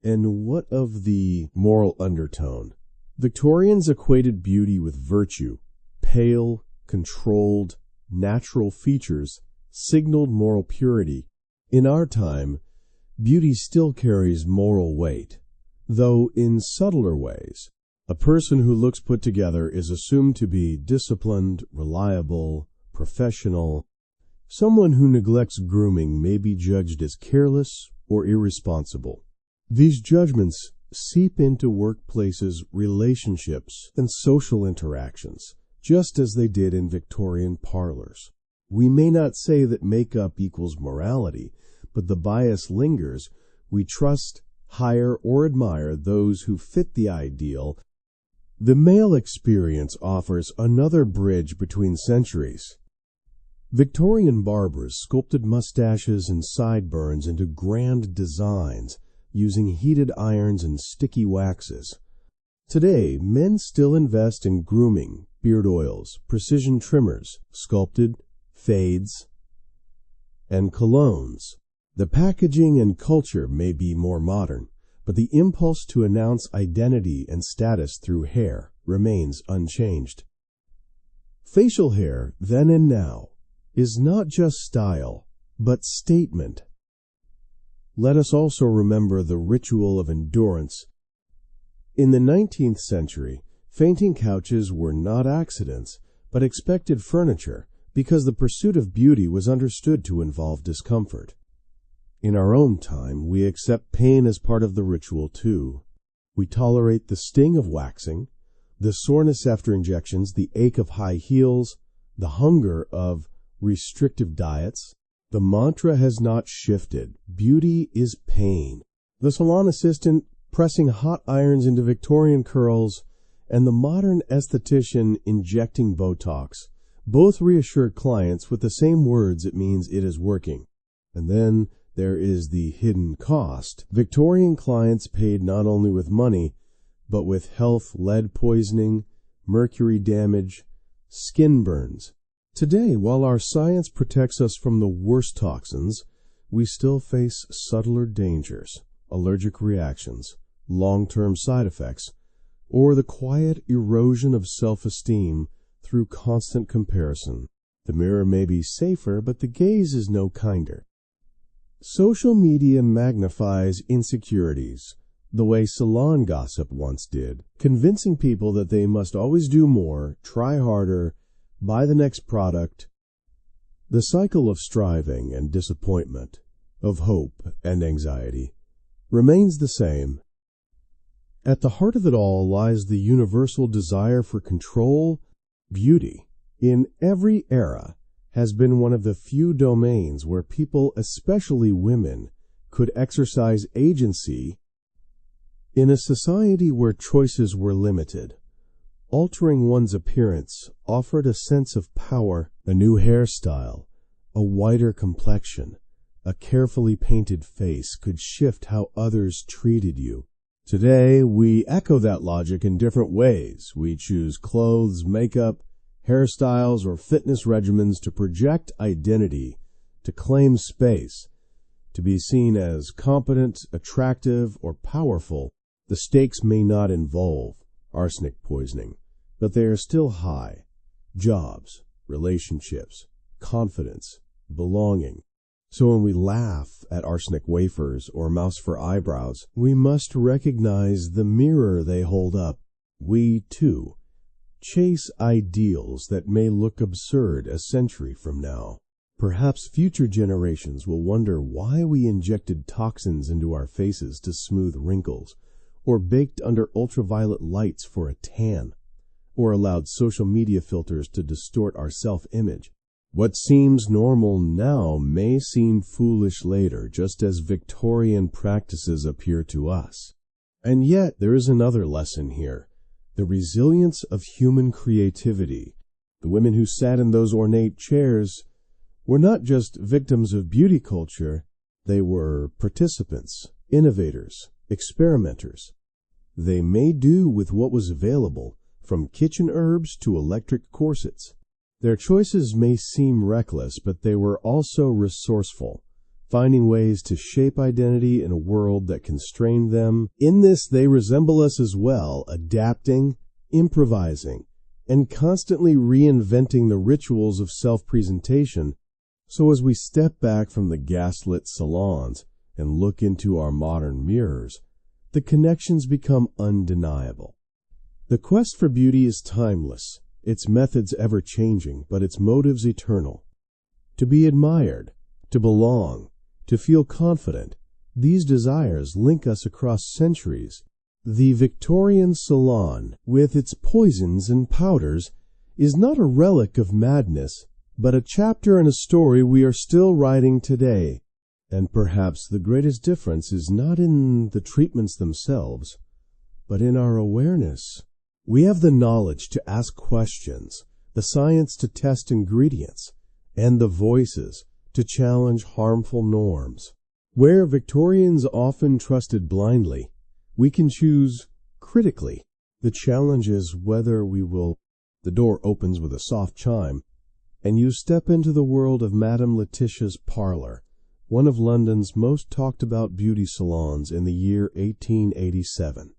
And what of the moral undertone? Victorians equated beauty with virtue. Pale, controlled, natural features signaled moral purity. In our time, beauty still carries moral weight, though in subtler ways. A person who looks put together is assumed to be disciplined, reliable, professional. Someone who neglects grooming may be judged as careless or irresponsible. These judgments seep into workplaces, relationships, and social interactions, just as they did in Victorian parlors. We may not say that makeup equals morality, but the bias lingers. We trust, hire, or admire those who fit the ideal. The male experience offers another bridge between centuries. Victorian barbers sculpted mustaches and sideburns into grand designs using heated irons and sticky waxes. Today, men still invest in grooming, beard oils, precision trimmers, sculpted, fades, and colognes. The packaging and culture may be more modern, but the impulse to announce identity and status through hair remains unchanged. Facial hair, then and now, is not just style, but statement. Let us also remember the ritual of endurance. In the 19th century, fainting couches were not accidents, but expected furniture, because the pursuit of beauty was understood to involve discomfort. In our own time, we accept pain as part of the ritual too. We tolerate the sting of waxing, the soreness after injections, the ache of high heels, the hunger of restrictive diets. The mantra has not shifted. Beauty is pain. The salon assistant pressing hot irons into Victorian curls and the modern esthetician injecting Botox both reassure clients with the same words it means it is working. And then there is the hidden cost. Victorian clients paid not only with money, but with health, lead poisoning, mercury damage, skin burns. Today, while our science protects us from the worst toxins, we still face subtler dangers, allergic reactions, long-term side effects, or the quiet erosion of self-esteem through constant comparison. The mirror may be safer, but the gaze is no kinder. Social media magnifies insecurities, the way salon gossip once did, convincing people that they must always do more, try harder, buy the next product. The cycle of striving and disappointment, of hope and anxiety, remains the same. At the heart of it all lies the universal desire for control. Beauty, in every era, has been one of the few domains where people, especially women, could exercise agency. In a society where choices were limited, altering one's appearance offered a sense of power. A new hairstyle, a whiter complexion, a carefully painted face could shift how others treated you. Today, we echo that logic in different ways. We choose clothes, makeup, hairstyles, or fitness regimens to project identity, to claim space, to be seen as competent, attractive, or powerful. The stakes may not involve arsenic poisoning, but they are still high. Jobs, relationships, confidence, belonging. So when we laugh at arsenic wafers or mouse for eyebrows, we must recognize the mirror they hold up. We, too, chase ideals that may look absurd a century from now. Perhaps future generations will wonder why we injected toxins into our faces to smooth wrinkles, or baked under ultraviolet lights for a tan, or allowed social media filters to distort our self-image. What seems normal now may seem foolish later, just as Victorian practices appear to us. And yet, there is another lesson here: the resilience of human creativity. The women who sat in those ornate chairs were not just victims of beauty culture, they were participants, innovators, experimenters. They made do with what was available, from kitchen herbs to electric corsets. Their choices may seem reckless, but they were also resourceful, finding ways to shape identity in a world that constrained them. In this, they resemble us as well, adapting, improvising, and constantly reinventing the rituals of self-presentation. So as we step back from the gaslit salons and look into our modern mirrors, the connections become undeniable. The quest for beauty is timeless, its methods ever-changing, but its motives eternal. To be admired, to belong, to feel confident, these desires link us across centuries. The Victorian salon, with its poisons and powders, is not a relic of madness, but a chapter in a story we are still writing today. And perhaps the greatest difference is not in the treatments themselves, but in our awareness. We have the knowledge to ask questions, the science to test ingredients, and the voices to challenge harmful norms. Where Victorians often trusted blindly, we can choose critically. The challenge is whether we will. The door opens with a soft chime, and you step into the world of Madame Letitia's parlor, one of London's most talked about beauty salons in the year 1887.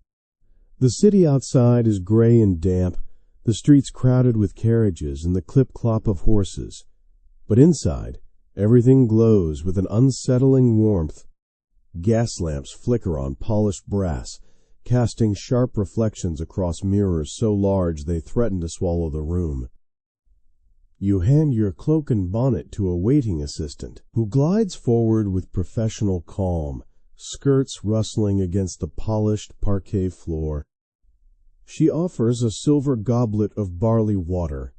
The city outside is gray and damp, the streets crowded with carriages and the clip-clop of horses. But inside, everything glows with an unsettling warmth. Gas lamps flicker on polished brass, casting sharp reflections across mirrors so large they threaten to swallow the room. You hand your cloak and bonnet to a waiting assistant, who glides forward with professional calm, skirts rustling against the polished parquet floor. She offers a silver goblet of barley water,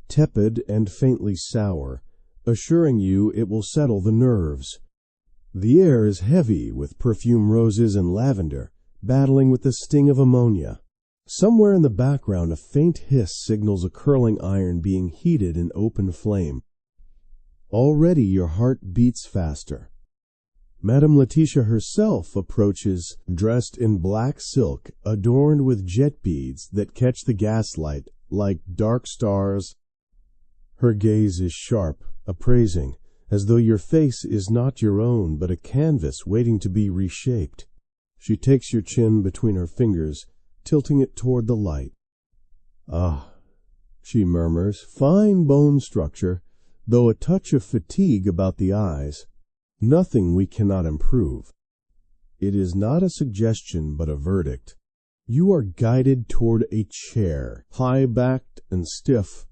tepid and faintly sour, assuring you it will settle the nerves. The air is heavy with perfume roses and lavender, battling with the sting of ammonia. Somewhere in the background, a faint hiss signals a curling iron being heated in open flame. Already your heart beats faster. Madame Letitia herself approaches, dressed in black silk, adorned with jet beads that catch the gaslight like dark stars. Her gaze is sharp, appraising, as though your face is not your own but a canvas waiting to be reshaped. She takes your chin between her fingers, tilting it toward the light. Ah, she murmurs, fine bone structure, though a touch of fatigue about the eyes. Nothing we cannot improve. It is not a suggestion, but a verdict. You are guided toward a chair, high-backed and stiff,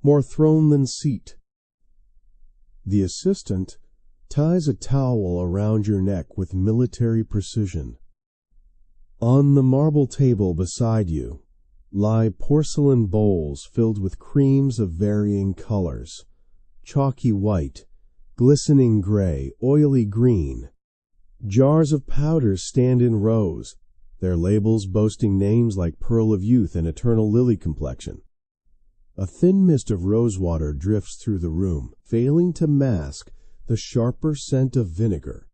more throne than seat. The assistant ties a towel around your neck with military precision. On the marble table beside you lie porcelain bowls filled with creams of varying colors, chalky white, glistening gray, oily green. Jars of powders stand in rows, their labels boasting names like Pearl of Youth and Eternal Lily Complexion. A thin mist of rosewater drifts through the room, failing to mask the sharper scent of vinegar.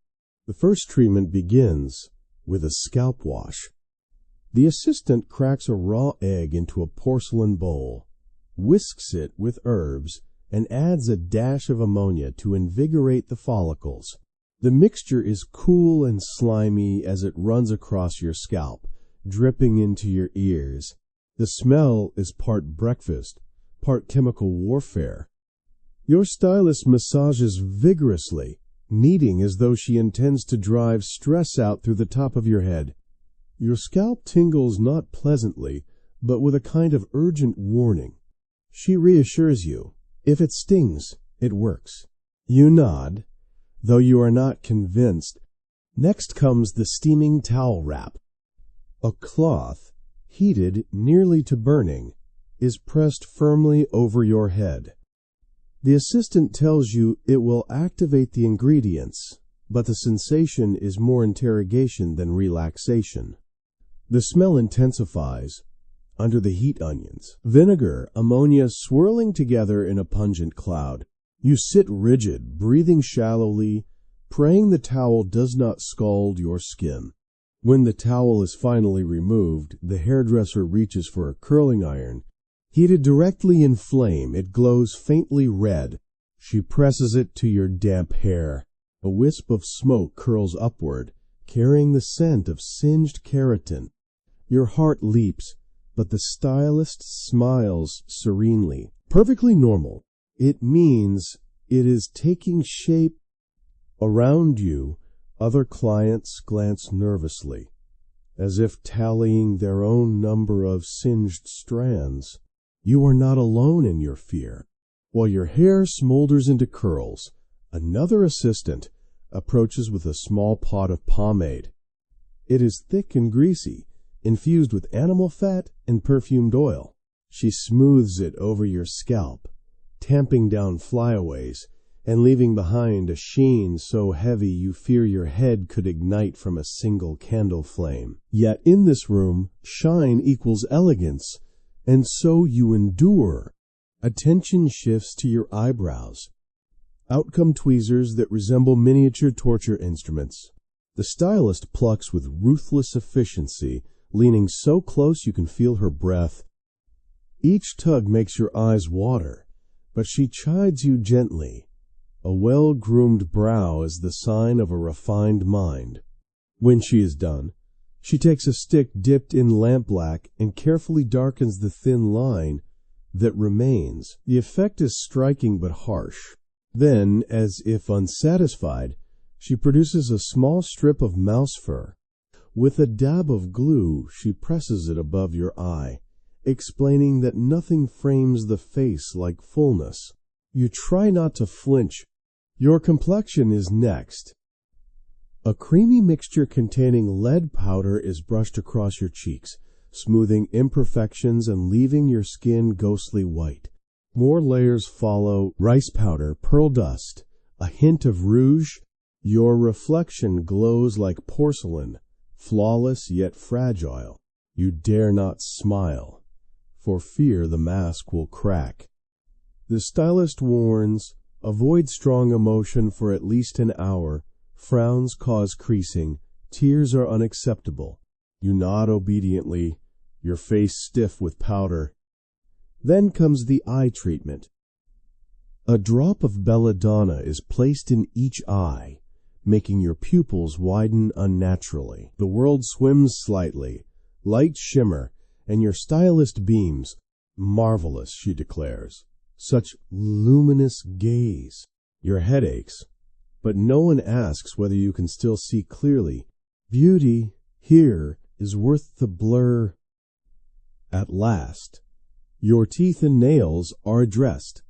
The first treatment begins with a scalp wash. The assistant cracks a raw egg into a porcelain bowl, whisks it with herbs, and adds a dash of ammonia to invigorate the follicles. The mixture is cool and slimy as it runs across your scalp, dripping into your ears. The smell is part breakfast, part chemical warfare. Your stylist massages vigorously, kneading as though she intends to drive stress out through the top of your head. Your scalp tingles not pleasantly, but with a kind of urgent warning. She reassures you. If it stings, it works. You nod, though you are not convinced. Next comes the steaming towel wrap. A cloth, heated nearly to burning, is pressed firmly over your head. The assistant tells you it will activate the ingredients, but the sensation is more interrogation than relaxation. The smell intensifies under the heat onions, vinegar, ammonia swirling together in a pungent cloud. You sit rigid, breathing shallowly, praying the towel does not scald your skin. When the towel is finally removed, the hairdresser reaches for a curling iron. Heated directly in flame, it glows faintly red. She presses it to your damp hair. A wisp of smoke curls upward, carrying the scent of singed keratin. Your heart leaps, but the stylist smiles serenely. Perfectly normal. It means it is taking shape. Around you, other clients glance nervously, as if tallying their own number of singed strands. You are not alone in your fear. While your hair smolders into curls, another assistant approaches with a small pot of pomade. It is thick and greasy, infused with animal fat and perfumed oil. She smooths it over your scalp, tamping down flyaways and leaving behind a sheen so heavy you fear your head could ignite from a single candle flame. Yet in this room, shine equals elegance, and so you endure. Attention shifts to your eyebrows. Out come tweezers that resemble miniature torture instruments. The stylist plucks with ruthless efficiency, leaning so close you can feel her breath. Each tug makes your eyes water, but she chides you gently. A well-groomed brow is the sign of a refined mind. When she is done, she takes a stick dipped in lampblack and carefully darkens the thin line that remains. The effect is striking but harsh. Then, as if unsatisfied, she produces a small strip of mouse fur. With a dab of glue, she presses it above your eye, explaining that nothing frames the face like fullness. You try not to flinch. Your complexion is next. A creamy mixture containing lead powder is brushed across your cheeks, smoothing imperfections and leaving your skin ghostly white. More layers follow: rice powder, pearl dust, a hint of rouge. Your reflection glows like porcelain, flawless yet fragile. You dare not smile, for fear the mask will crack. The stylist warns, avoid strong emotion for at least an hour. Frowns cause creasing. Tears are unacceptable. You nod obediently, your face stiff with powder. Then comes the eye treatment. A drop of belladonna is placed in each eye, making your pupils widen unnaturally. The world swims slightly, lights shimmer, and your stylist beams. Marvelous, she declares. Such luminous gaze. Your head aches, but no one asks whether you can still see clearly. Beauty here is worth the blur. At last, your teeth and nails are addressed.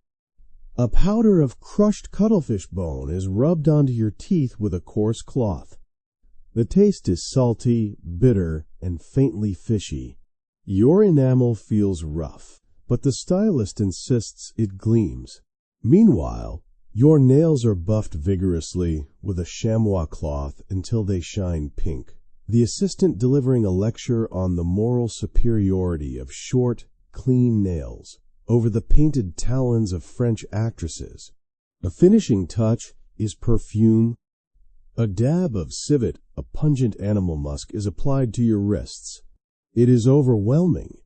A powder of crushed cuttlefish bone is rubbed onto your teeth with a coarse cloth. The taste is salty, bitter, and faintly fishy. Your enamel feels rough, but the stylist insists it gleams. Meanwhile, your nails are buffed vigorously with a chamois cloth until they shine pink, the assistant delivering a lecture on the moral superiority of short, clean nails over the painted talons of French actresses. A finishing touch is perfume. A dab of civet, a pungent animal musk, is applied to your wrists. It is overwhelming,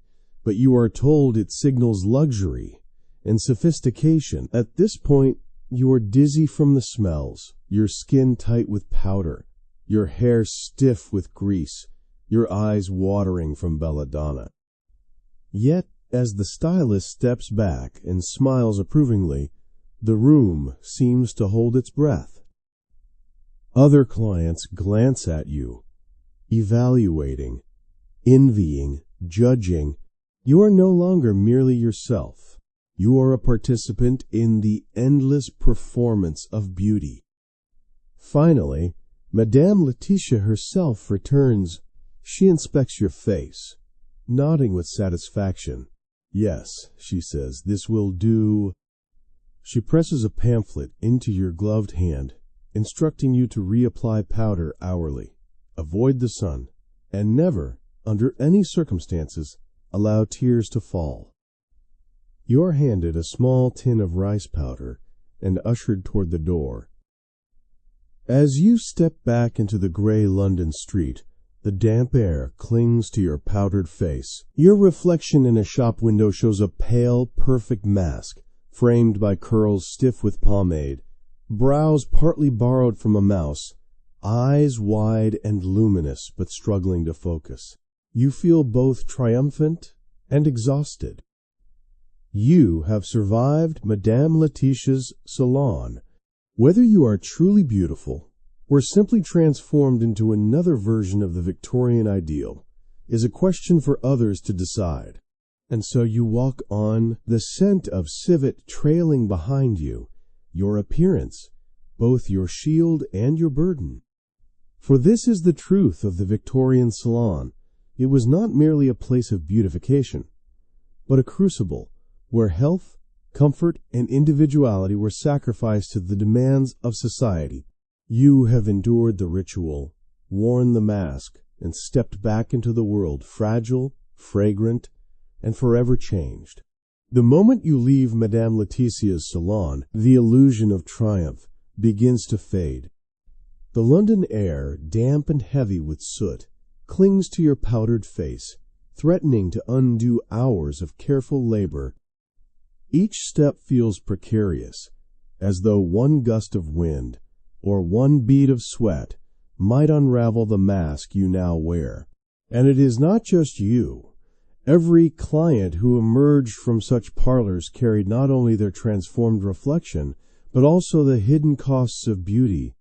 but you are told it signals luxury and sophistication. At this point, you are dizzy from the smells, your skin tight with powder, your hair stiff with grease, your eyes watering from belladonna. Yet, as the stylist steps back and smiles approvingly, the room seems to hold its breath. Other clients glance at you, evaluating, envying, judging. You are no longer merely yourself. You are a participant in the endless performance of beauty. Finally, Madame Laetitia herself returns. She inspects your face, nodding with satisfaction. Yes, she says, this will do. She presses a pamphlet into your gloved hand, instructing you to reapply powder hourly, avoid the sun, and never, under any circumstances, allow tears to fall. You are handed a small tin of rice powder and ushered toward the door. As you step back into the gray London street, the damp air clings to your powdered face. Your reflection in a shop window shows a pale, perfect mask, framed by curls stiff with pomade, brows partly borrowed from a mouse, eyes wide and luminous but struggling to focus. You feel both triumphant and exhausted. You have survived Madame Laetitia's salon. Whether you are truly beautiful or simply transformed into another version of the Victorian ideal is a question for others to decide. And so you walk on, the scent of civet trailing behind you, your appearance, both your shield and your burden. For this is the truth of the Victorian salon. It was not merely a place of beautification, but a crucible where health, comfort, and individuality were sacrificed to the demands of society. You have endured the ritual, worn the mask, and stepped back into the world fragile, fragrant, and forever changed. The moment you leave Madame Laetitia's salon, the illusion of triumph begins to fade. The London air, damp and heavy with soot, clings to your powdered face, threatening to undo hours of careful labor. Each step feels precarious, as though one gust of wind or one bead of sweat might unravel the mask you now wear. And it is not just you. Every client who emerged from such parlors carried not only their transformed reflection, but also the hidden costs of beauty.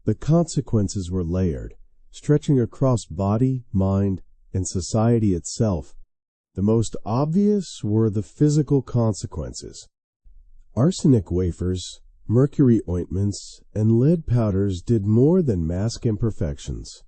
The consequences were layered, stretching across body, mind, and society itself. The most obvious were the physical consequences. Arsenic wafers, mercury ointments, and lead powders did more than mask imperfections.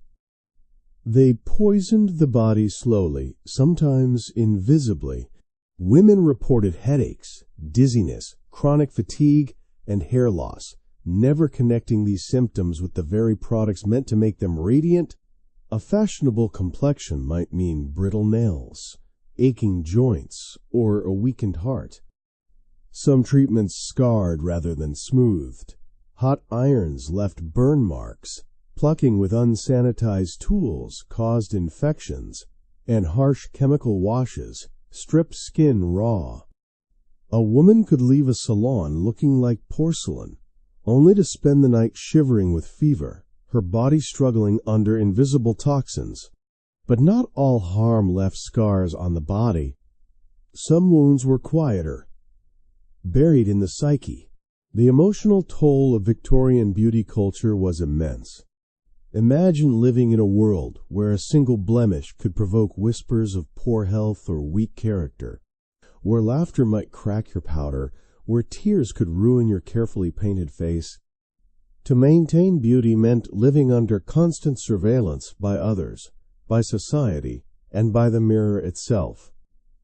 They poisoned the body slowly, sometimes invisibly. Women reported headaches, dizziness, chronic fatigue, and hair loss, never connecting these symptoms with the very products meant to make them radiant. A fashionable complexion might mean brittle nails, aching joints, or a weakened heart. Some treatments scarred rather than smoothed. Hot irons left burn marks. Plucking with unsanitized tools caused infections, and harsh chemical washes stripped skin raw. A woman could leave a salon looking like porcelain, only to spend the night shivering with fever, her body struggling under invisible toxins. But not all harm left scars on the body. Some wounds were quieter, buried in the psyche. The emotional toll of Victorian beauty culture was immense. Imagine living in a world where a single blemish could provoke whispers of poor health or weak character, where laughter might crack your powder, where tears could ruin your carefully painted face. To maintain beauty meant living under constant surveillance by others, by society, and by the mirror itself.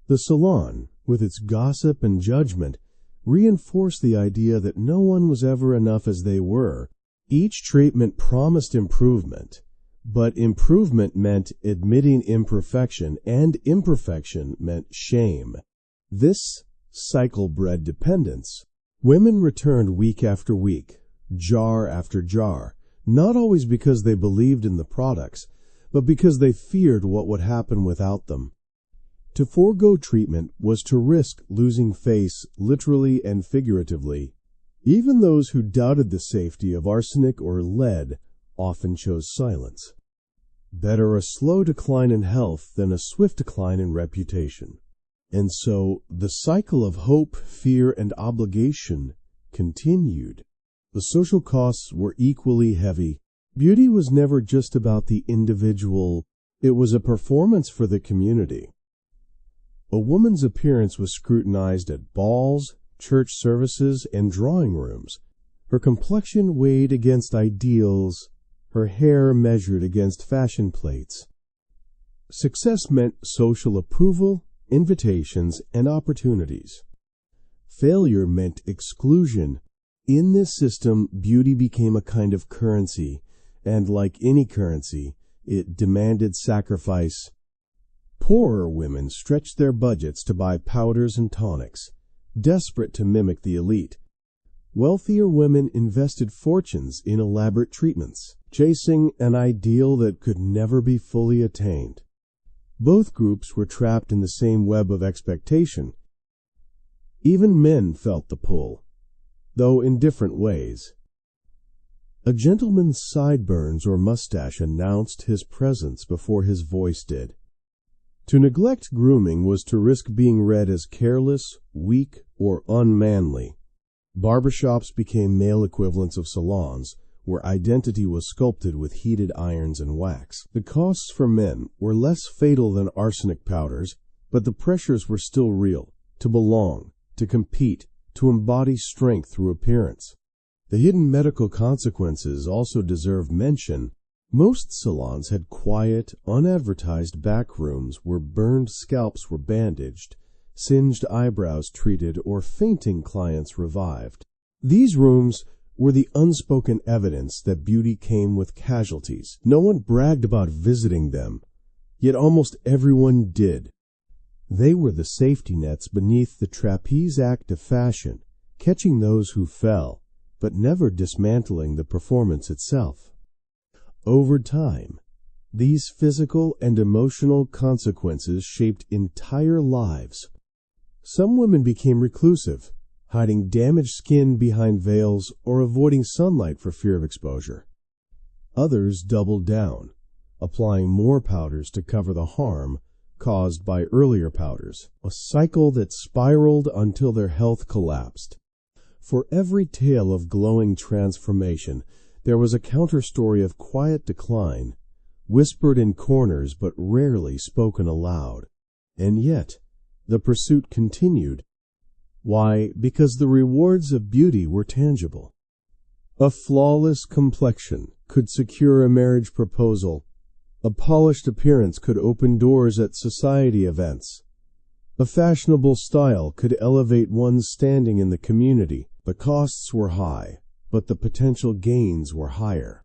The salon, with its gossip and judgment, reinforced the idea that no one was ever enough as they were. Each treatment promised improvement, but improvement meant admitting imperfection, and imperfection meant shame. This cycle bred dependence. Women returned week after week, jar after jar, not always because they believed in the products, but because they feared what would happen without them. To forego treatment was to risk losing face literally and figuratively. Even those who doubted the safety of arsenic or lead often chose silence. Better a slow decline in health than a swift decline in reputation. And so the cycle of hope, fear, and obligation continued. The social costs were equally heavy. Beauty was never just about the individual. It was a performance for the community. A woman's appearance was scrutinized at balls, church services, and drawing rooms. Her complexion weighed against ideals, her hair measured against fashion plates. Success meant social approval, invitations, and opportunities. Failure meant exclusion. In this system, beauty became a kind of currency, and like any currency, it demanded sacrifice. Poorer women stretched their budgets to buy powders and tonics, desperate to mimic the elite. Wealthier women invested fortunes in elaborate treatments, chasing an ideal that could never be fully attained. Both groups were trapped in the same web of expectation. Even men felt the pull, though in different ways. A gentleman's sideburns or mustache announced his presence before his voice did. To neglect grooming was to risk being read as careless, weak, or unmanly. Barbershops became male equivalents of salons, where identity was sculpted with heated irons and wax. The costs for men were less fatal than arsenic powders, but the pressures were still real: to belong, to compete, to embody strength through appearance. The hidden medical consequences also deserve mention. Most salons had quiet, unadvertised back rooms where burned scalps were bandaged, singed eyebrows treated, or fainting clients revived. These rooms were the unspoken evidence that beauty came with casualties. No one bragged about visiting them, yet almost everyone did. They were the safety nets beneath the trapeze act of fashion, catching those who fell, but never dismantling the performance itself. Over time, these physical and emotional consequences shaped entire lives. Some women became reclusive, hiding damaged skin behind veils or avoiding sunlight for fear of exposure. Others doubled down, applying more powders to cover the harm caused by earlier powders, a cycle that spiraled until their health collapsed. For every tale of glowing transformation, there was a counterstory of quiet decline, whispered in corners but rarely spoken aloud. And yet, the pursuit continued. Why? Because the rewards of beauty were tangible. A flawless complexion could secure a marriage proposal. A polished appearance could open doors at society events. A fashionable style could elevate one's standing in the community. The costs were high, but the potential gains were higher.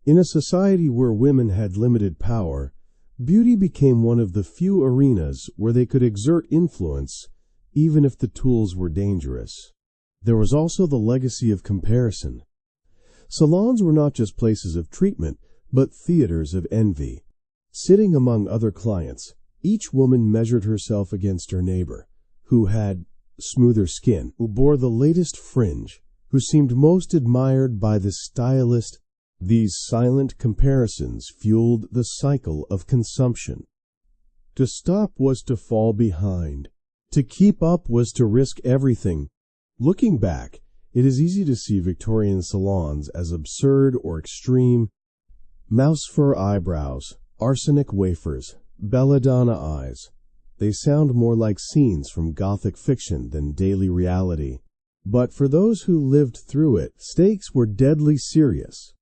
In a society where women had limited power, beauty became one of the few arenas where they could exert influence, even if the tools were dangerous. There was also the legacy of comparison. Salons were not just places of treatment, but theaters of envy. Sitting among other clients, each woman measured herself against her neighbor, who had smoother skin, who bore the latest fringe, who seemed most admired by the stylist. These silent comparisons fueled the cycle of consumption. To stop was to fall behind. To keep up was to risk everything. Looking back, it is easy to see Victorian salons as absurd or extreme. Mouse fur eyebrows, arsenic wafers, belladonna eyes. They sound more like scenes from Gothic fiction than daily reality. But for those who lived through it, stakes were deadly serious.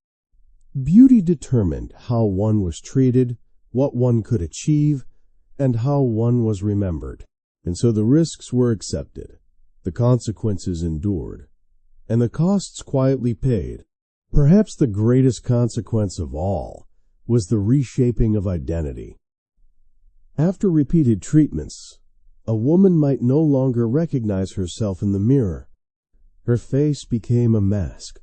Beauty determined how one was treated, what one could achieve, and how one was remembered. And so the risks were accepted, the consequences endured, and the costs quietly paid. Perhaps the greatest consequence of all was the reshaping of identity. After repeated treatments, a woman might no longer recognize herself in the mirror. Her face became a mask,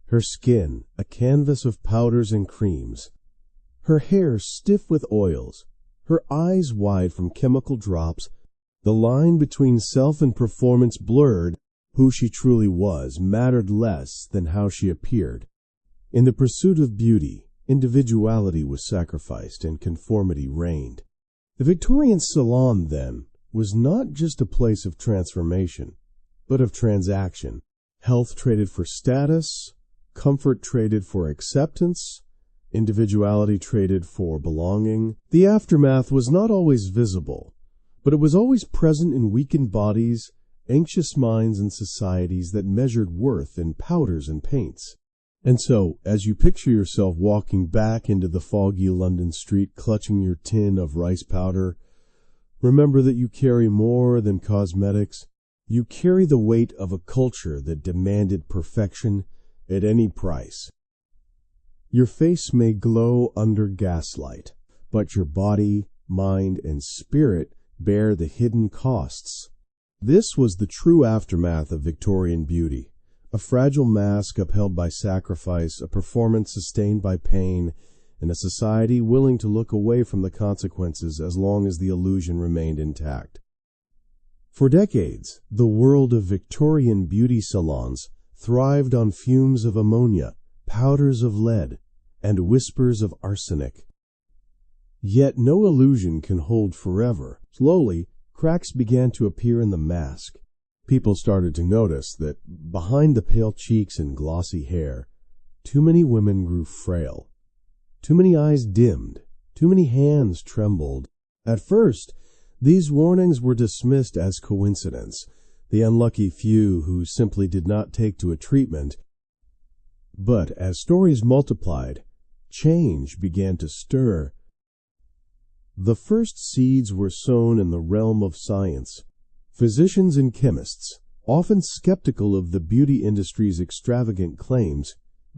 her skin a canvas of powders and creams, her hair stiff with oils, her eyes wide from chemical drops. The line between self and performance blurred. Who she truly was mattered less than how she appeared. In the pursuit of beauty, individuality was sacrificed and conformity reigned. The Victorian salon, then, was not just a place of transformation, but of transaction. Health traded for status, comfort traded for acceptance, individuality traded for belonging. The aftermath was not always visible, but it was always present in weakened bodies, anxious minds, and societies that measured worth in powders and paints. And so, as you picture yourself walking back into the foggy London street clutching your tin of rice powder, remember that you carry more than cosmetics. You carry the weight of a culture that demanded perfection at any price. Your face may glow under gaslight, but your body, mind, and spirit bear the hidden costs. This was the true aftermath of Victorian beauty. A fragile mask upheld by sacrifice, a performance sustained by pain, and a society willing to look away from the consequences as long as the illusion remained intact. For decades, the world of Victorian beauty salons thrived on fumes of ammonia, powders of lead, and whispers of arsenic. Yet no illusion can hold forever. Slowly, cracks began to appear in the mask. People started to notice that behind the pale cheeks and glossy hair, too many women grew frail. Too many eyes dimmed. Too many hands trembled. At first, these warnings were dismissed as coincidence, the unlucky few who simply did not take to a treatment. But as stories multiplied, change began to stir. The first seeds were sown in the realm of science. Physicians and chemists, often skeptical of the beauty industry's extravagant claims,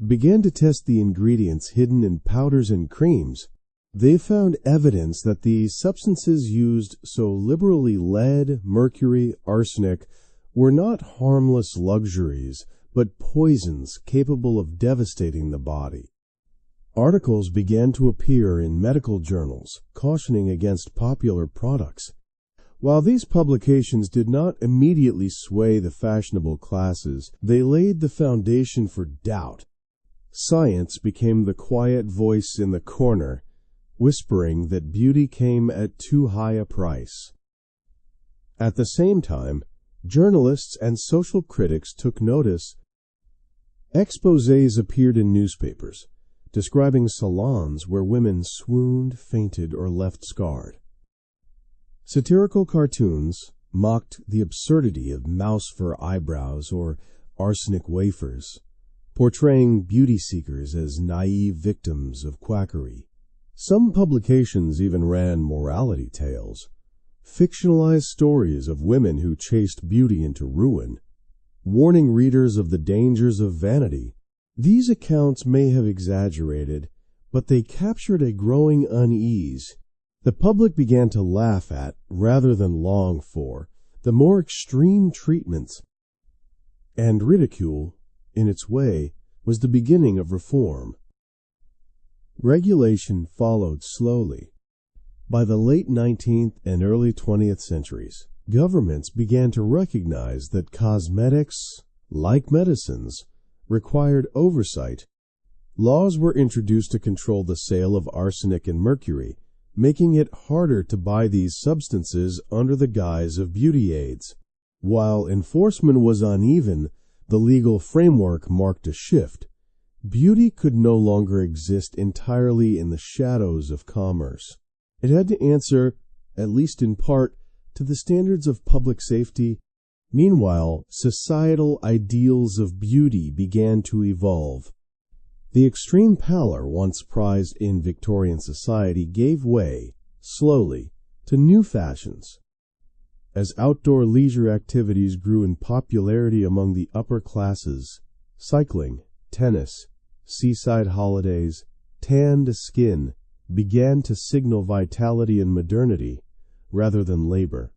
began to test the ingredients hidden in powders and creams. They found evidence that the substances used so liberally, lead, mercury, arsenic, were not harmless luxuries, but poisons capable of devastating the body. Articles began to appear in medical journals cautioning against popular products. While these publications did not immediately sway the fashionable classes, they laid the foundation for doubt. Science became the quiet voice in the corner, whispering that beauty came at too high a price. At the same time, journalists and social critics took notice. Exposés appeared in newspapers, describing salons where women swooned, fainted, or left scarred. Satirical cartoons mocked the absurdity of mouse fur eyebrows or arsenic wafers, portraying beauty seekers as naive victims of quackery. Some publications even ran morality tales, fictionalized stories of women who chased beauty into ruin, warning readers of the dangers of vanity. These accounts may have exaggerated, but they captured a growing unease. The public began to laugh at, rather than long for, the more extreme treatments. And ridicule, in its way, was the beginning of reform. Regulation followed slowly. By the late 19th and early 20th centuries, governments began to recognize that cosmetics, like medicines, required oversight. Laws were introduced to control the sale of arsenic and mercury, making it harder to buy these substances under the guise of beauty aids. While enforcement was uneven, the legal framework marked a shift. Beauty could no longer exist entirely in the shadows of commerce. It had to answer, at least in part, to the standards of public safety. Meanwhile, societal ideals of beauty began to evolve. The extreme pallor once prized in Victorian society gave way, slowly, to new fashions. As outdoor leisure activities grew in popularity among the upper classes, cycling, tennis, seaside holidays, tanned skin began to signal vitality and modernity rather than labor.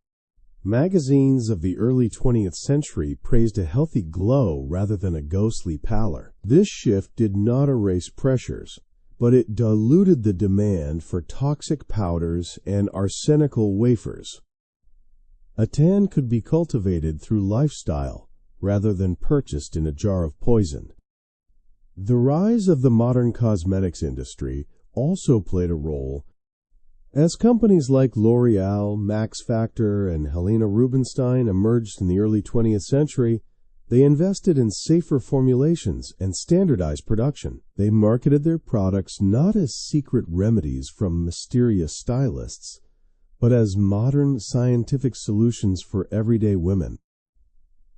Magazines of the early 20th century praised a healthy glow rather than a ghostly pallor. This shift did not erase pressures, but it diluted the demand for toxic powders and arsenical wafers. A tan could be cultivated through lifestyle rather than purchased in a jar of poison. The rise of the modern cosmetics industry also played a role. As companies like L'Oreal, Max Factor, and Helena Rubinstein emerged in the early 20th century, they invested in safer formulations and standardized production. They marketed their products not as secret remedies from mysterious stylists, but as modern scientific solutions for everyday women.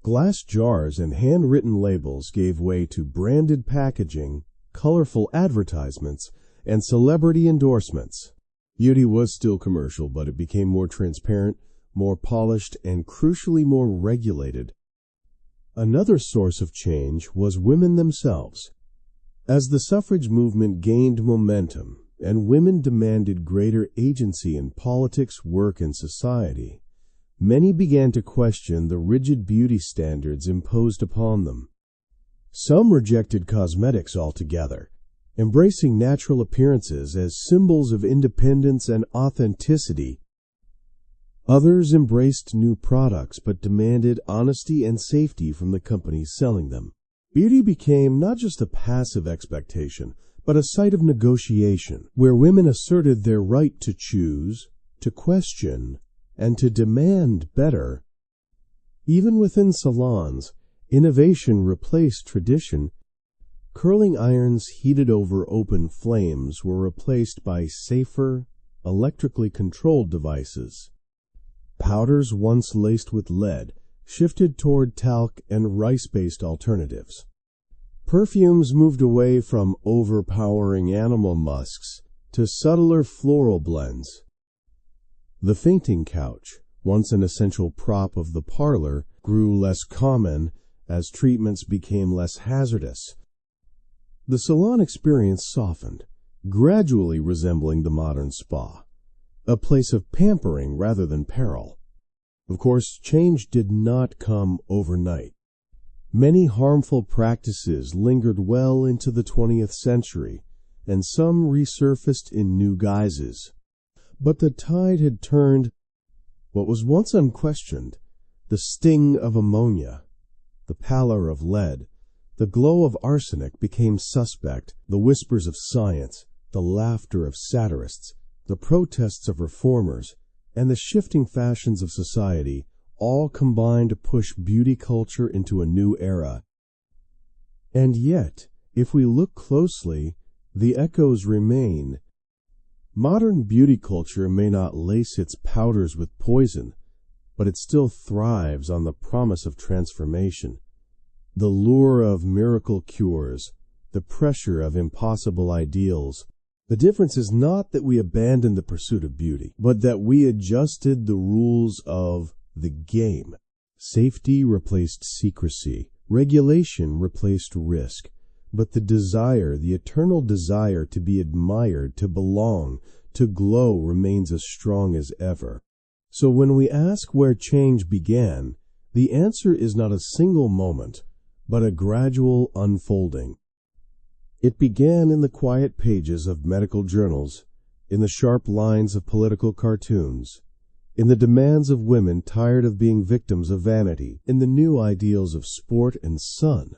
Glass jars and handwritten labels gave way to branded packaging, colorful advertisements, and celebrity endorsements. Beauty was still commercial, but it became more transparent, more polished, and crucially more regulated. Another source of change was women themselves. As the suffrage movement gained momentum and women demanded greater agency in politics, work, and society, many began to question the rigid beauty standards imposed upon them. Some rejected cosmetics altogether, embracing natural appearances as symbols of independence and authenticity. Others embraced new products but demanded honesty and safety from the companies selling them. Beauty became not just a passive expectation, but a site of negotiation, where women asserted their right to choose, to question, and to demand better. Even within salons, innovation replaced tradition. Curling irons heated over open flames were replaced by safer, electrically controlled devices. Powders once laced with lead shifted toward talc and rice-based alternatives. Perfumes moved away from overpowering animal musks to subtler floral blends. The fainting couch, once an essential prop of the parlor, grew less common as treatments became less hazardous. The salon experience softened, gradually resembling the modern spa, a place of pampering rather than peril. Of course, change did not come overnight. Many harmful practices lingered well into the 20th century, and some resurfaced in new guises. But the tide had turned. What was once unquestioned, the sting of ammonia, the pallor of lead, the glow of arsenic became suspect. The whispers of science, the laughter of satirists, the protests of reformers, and the shifting fashions of society all combined to push beauty culture into a new era. And yet, if we look closely, the echoes remain. Modern beauty culture may not lace its powders with poison, but it still thrives on the promise of transformation. The lure of miracle cures, the pressure of impossible ideals. The difference is not that we abandoned the pursuit of beauty, but that we adjusted the rules of the game. Safety replaced secrecy, regulation replaced risk, but the desire, the eternal desire to be admired, to belong, to glow remains as strong as ever. So when we ask where change began, the answer is not a single moment, but a gradual unfolding. It began in the quiet pages of medical journals, in the sharp lines of political cartoons, in the demands of women tired of being victims of vanity, in the new ideals of sport and sun,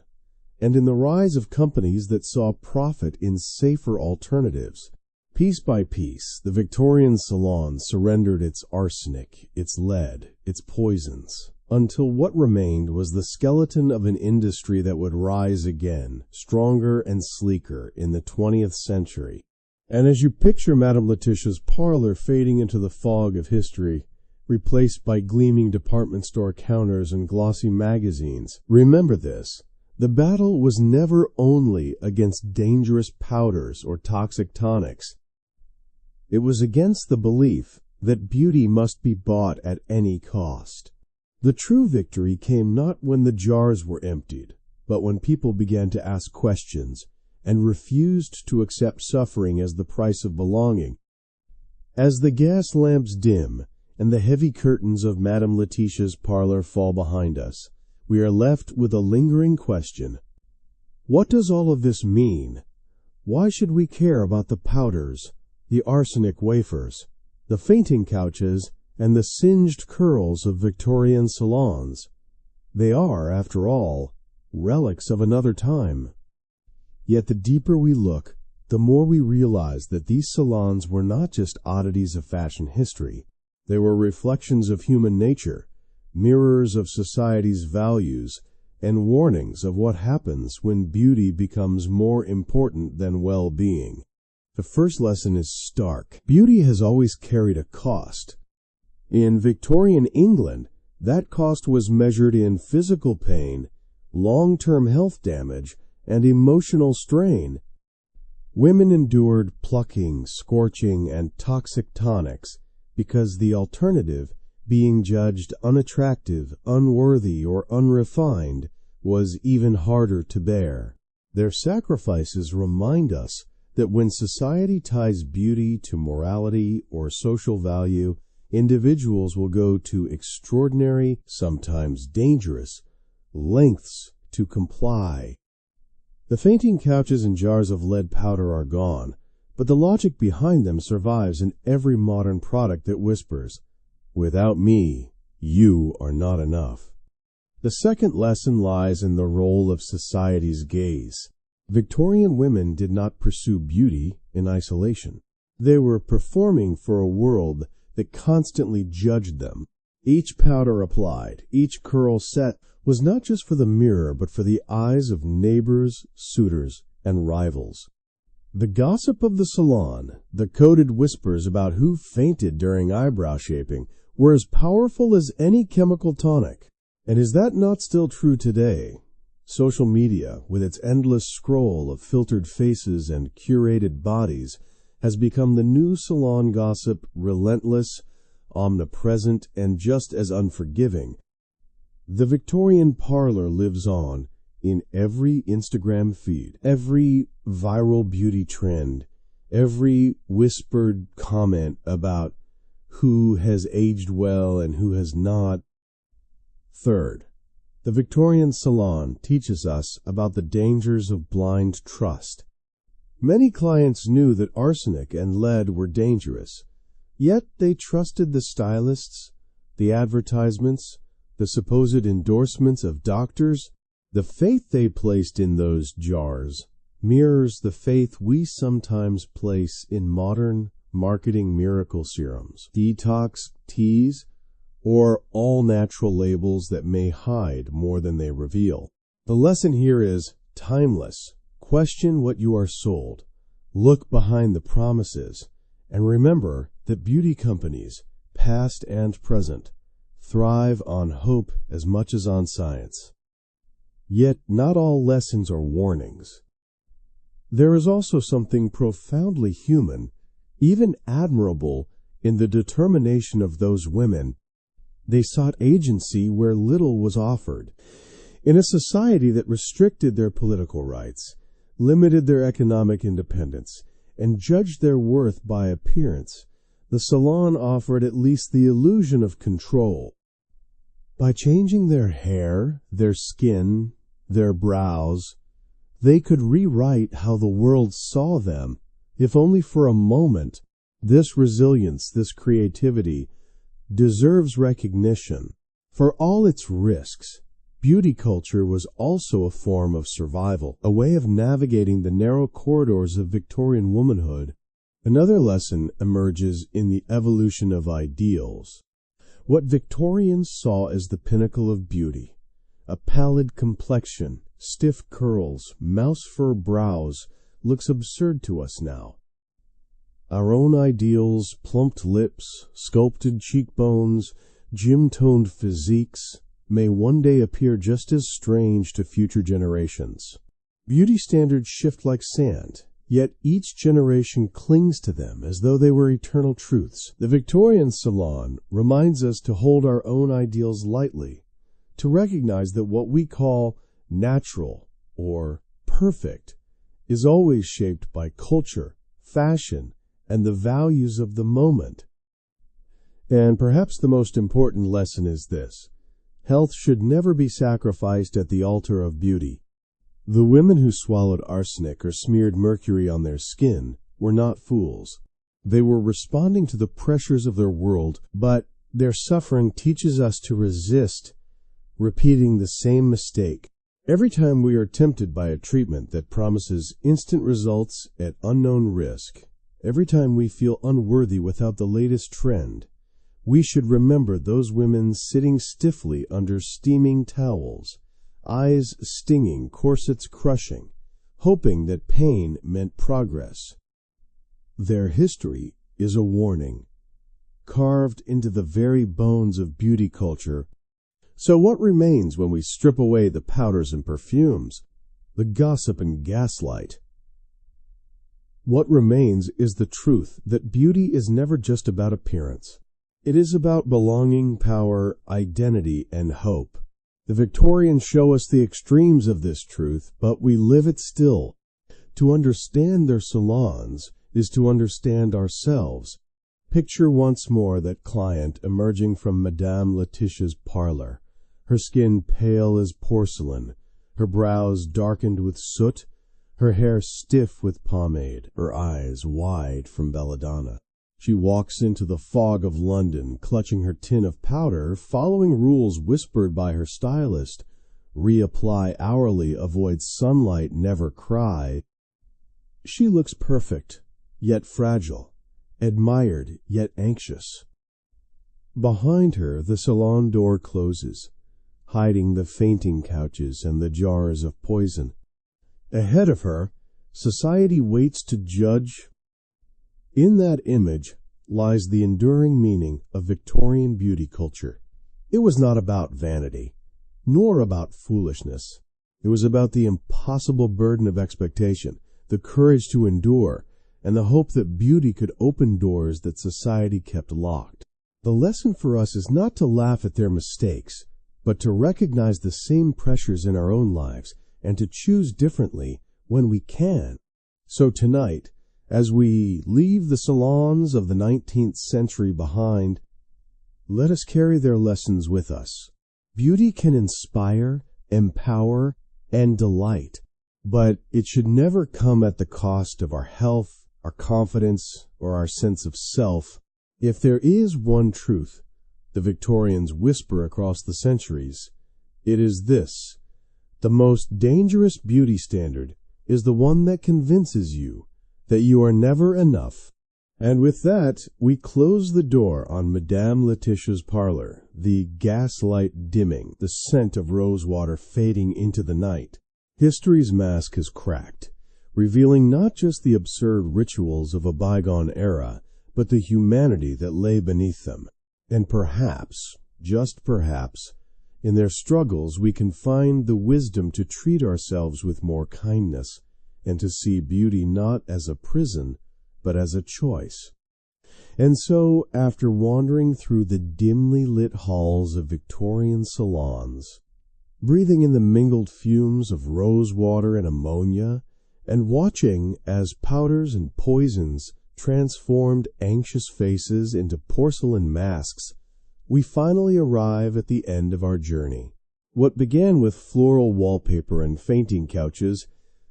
and in the rise of companies that saw profit in safer alternatives. Piece by piece, the Victorian salon surrendered its arsenic, its lead, its poisons, until what remained was the skeleton of an industry that would rise again, stronger and sleeker, in the 20th century. And as you picture Madame Letitia's parlor fading into the fog of history, replaced by gleaming department store counters and glossy magazines, remember this: the battle was never only against dangerous powders or toxic tonics. It was against the belief that beauty must be bought at any cost. The true victory came not when the jars were emptied, but when people began to ask questions and refused to accept suffering as the price of belonging. As the gas lamps dim and the heavy curtains of Madame Letitia's parlor fall behind us, we are left with a lingering question. What does all of this mean? Why should we care about the powders, the arsenic wafers, the fainting couches, and the singed curls of Victorian salons? They are, after all, relics of another time. Yet the deeper we look, the more we realize that these salons were not just oddities of fashion history. They were reflections of human nature, mirrors of society's values, and warnings of what happens when beauty becomes more important than well-being. The first lesson is stark. Beauty has always carried a cost. In Victorian England, that cost was measured in physical pain, long-term health damage, and emotional strain. Women endured plucking, scorching, and toxic tonics because the alternative, being judged unattractive, unworthy, or unrefined, was even harder to bear. Their sacrifices remind us that when society ties beauty to morality or social value, individuals will go to extraordinary, sometimes dangerous, lengths to comply. The fainting couches and jars of lead powder are gone, but the logic behind them survives in every modern product that whispers, "Without me, you are not enough." The second lesson lies in the role of society's gaze. Victorian women did not pursue beauty in isolation. They were performing for a world that constantly judged them. Each powder applied, each curl set, was not just for the mirror, but for the eyes of neighbors, suitors, and rivals. The gossip of the salon, the coded whispers about who fainted during eyebrow shaping, were as powerful as any chemical tonic. And is that not still true today? Social media, with its endless scroll of filtered faces and curated bodies, has become the new salon gossip, relentless, omnipresent, and just as unforgiving. The Victorian parlor lives on in every Instagram feed, every viral beauty trend, every whispered comment about who has aged well and who has not. Third, the Victorian salon teaches us about the dangers of blind trust. Many clients knew that arsenic and lead were dangerous, yet they trusted the stylists, the advertisements, the supposed endorsements of doctors. The faith they placed in those jars mirrors the faith we sometimes place in modern marketing miracle serums, detox teas, or all-natural labels that may hide more than they reveal. The lesson here is timeless. Question what you are sold. Look behind the promises. And remember that beauty companies, past and present, thrive on hope as much as on science. Yet not all lessons are warnings. There is also something profoundly human, even admirable, in the determination of those women. They sought agency where little was offered. In a society that restricted their political rights, limited their economic independence, and judged their worth by appearance, the salon offered at least the illusion of control. By changing their hair, their skin, their brows, they could rewrite how the world saw them, if only for a moment. This resilience, this creativity, deserves recognition. For all its risks, beauty culture was also a form of survival, a way of navigating the narrow corridors of Victorian womanhood. Another lesson emerges in the evolution of ideals. What Victorians saw as the pinnacle of beauty, a pallid complexion, stiff curls, mouse fur brows, looks absurd to us now. Our own ideals, plumped lips, sculpted cheekbones, gym-toned physiques, may one day appear just as strange to future generations. Beauty standards shift like sand, yet each generation clings to them as though they were eternal truths. The Victorian salon reminds us to hold our own ideals lightly, to recognize that what we call natural or perfect is always shaped by culture, fashion, and the values of the moment. And perhaps the most important lesson is this: health should never be sacrificed at the altar of beauty. The women who swallowed arsenic or smeared mercury on their skin were not fools. They were responding to the pressures of their world, but their suffering teaches us to resist repeating the same mistake. Every time we are tempted by a treatment that promises instant results at unknown risk, every time we feel unworthy without the latest trend, we should remember those women sitting stiffly under steaming towels, eyes stinging, corsets crushing, hoping that pain meant progress. Their history is a warning, carved into the very bones of beauty culture. So what remains when we strip away the powders and perfumes, the gossip and gaslight? What remains is the truth that beauty is never just about appearance. It is about belonging, power, identity, and hope. The Victorians show us the extremes of this truth, but we live it still. To understand their salons is to understand ourselves. Picture once more that client emerging from Madame Letitia's parlor, her skin pale as porcelain, her brows darkened with soot, her hair stiff with pomade, her eyes wide from belladonna. She walks into the fog of London, clutching her tin of powder, following rules whispered by her stylist: reapply hourly, avoid sunlight, never cry. She looks perfect, yet fragile, admired, yet anxious. Behind her, the salon door closes, hiding the fainting couches and the jars of poison. Ahead of her, society waits to judge. In that image lies the enduring meaning of Victorian beauty culture. It was not about vanity, nor about foolishness. It was about the impossible burden of expectation, the courage to endure, and the hope that beauty could open doors that society kept locked. The lesson for us is not to laugh at their mistakes, but to recognize the same pressures in our own lives and to choose differently when we can. So tonight, as we leave the salons of the 19th century behind, let us carry their lessons with us. Beauty can inspire, empower, and delight, but it should never come at the cost of our health, our confidence, or our sense of self. If there is one truth the Victorians whisper across the centuries, it is this: the most dangerous beauty standard is the one that convinces you that you are never enough. And with that, we close the door on Madame Letitia's parlor, the gaslight dimming, the scent of rosewater fading into the night. History's mask has cracked, revealing not just the absurd rituals of a bygone era, but the humanity that lay beneath them. And perhaps, just perhaps, in their struggles we can find the wisdom to treat ourselves with more kindness, and to see beauty not as a prison, but as a choice. And so, after wandering through the dimly lit halls of Victorian salons, breathing in the mingled fumes of rosewater and ammonia, and watching as powders and poisons transformed anxious faces into porcelain masks, we finally arrive at the end of our journey. What began with floral wallpaper and fainting couches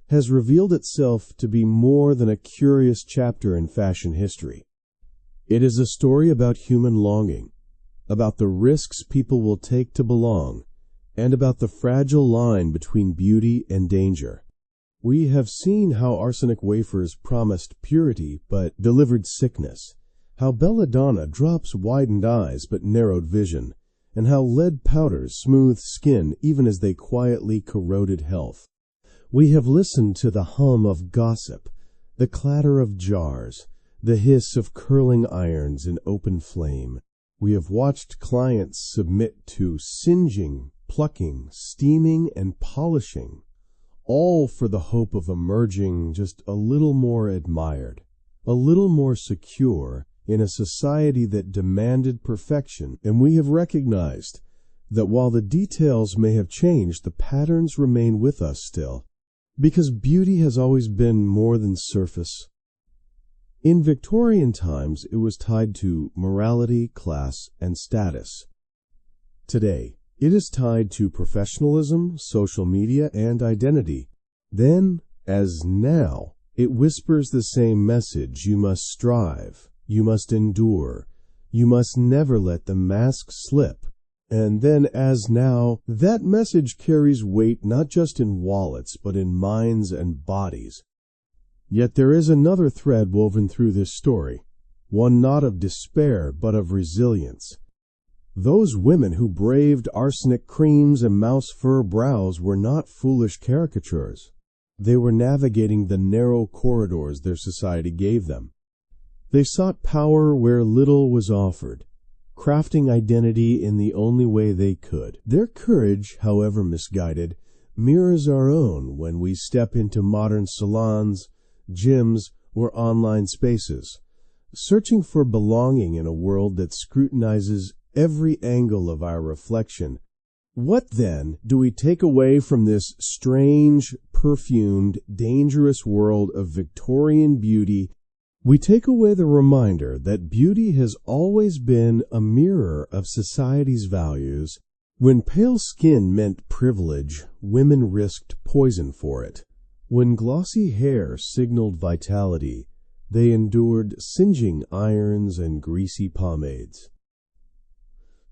has revealed itself to be more than a curious chapter in fashion history. It is a story about human longing, about the risks people will take to belong, and about the fragile line between beauty and danger. We have seen how arsenic wafers promised purity but delivered sickness, how belladonna drops widened eyes but narrowed vision, and how lead powders smoothed skin even as they quietly corroded health. We have listened to the hum of gossip, the clatter of jars, the hiss of curling irons in open flame. We have watched clients submit to singeing, plucking, steaming, and polishing, all for the hope of emerging just a little more admired, a little more secure in a society that demanded perfection. And we have recognized that while the details may have changed, the patterns remain with us still, because beauty has always been more than surface. In Victorian times, it was tied to morality, class, and status. Today, it is tied to professionalism, social media, and identity. Then, as now, it whispers the same message: you must strive, you must endure, you must never let the mask slip. And then, as now, that message carries weight not just in wallets, but in minds and bodies. Yet there is another thread woven through this story, one not of despair, but of resilience. Those women who braved arsenic creams and mouse fur brows were not foolish caricatures. They were navigating the narrow corridors their society gave them. They sought power where little was offered, crafting identity in the only way they could. Their courage, however misguided, mirrors our own when we step into modern salons, gyms, or online spaces, searching for belonging in a world that scrutinizes every angle of our reflection. What then do we take away from this strange, perfumed, dangerous world of Victorian beauty? We take away the reminder that beauty has always been a mirror of society's values. When pale skin meant privilege, women risked poison for it. When glossy hair signaled vitality, they endured singeing irons and greasy pomades.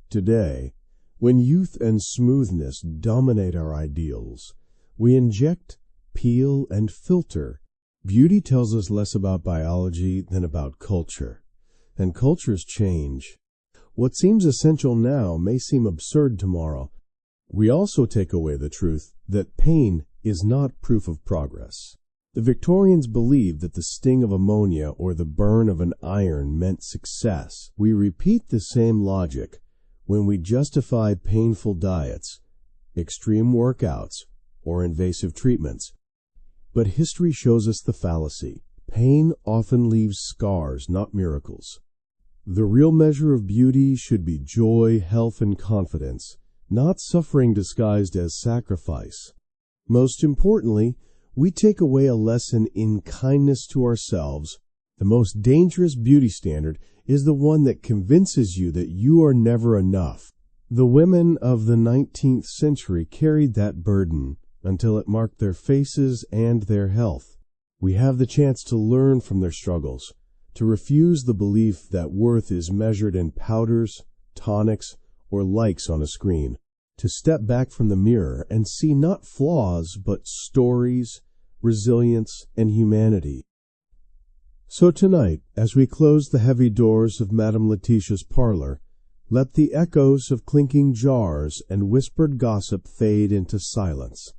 Today, when youth and smoothness dominate our ideals, we inject, peel, and filter. Beauty tells us less about biology than about culture, and cultures change. What seems essential now may seem absurd tomorrow. We also take away the truth that pain is not proof of progress. The Victorians believed that the sting of ammonia or the burn of an iron meant success. We repeat the same logic when we justify painful diets, extreme workouts, or invasive treatments. But history shows us the fallacy. Pain often leaves scars, not miracles. The real measure of beauty should be joy, health, and confidence, not suffering disguised as sacrifice. Most importantly, we take away a lesson in kindness to ourselves. The most dangerous beauty standard is the one that convinces you that you are never enough. The women of the 19th century carried that burden until it marked their faces and their health. We have the chance to learn from their struggles, to refuse the belief that worth is measured in powders, tonics, or likes on a screen, to step back from the mirror and see not flaws but stories, resilience, and humanity. So tonight, as we close the heavy doors of Madame Letitia's parlor, let the echoes of clinking jars and whispered gossip fade into silence.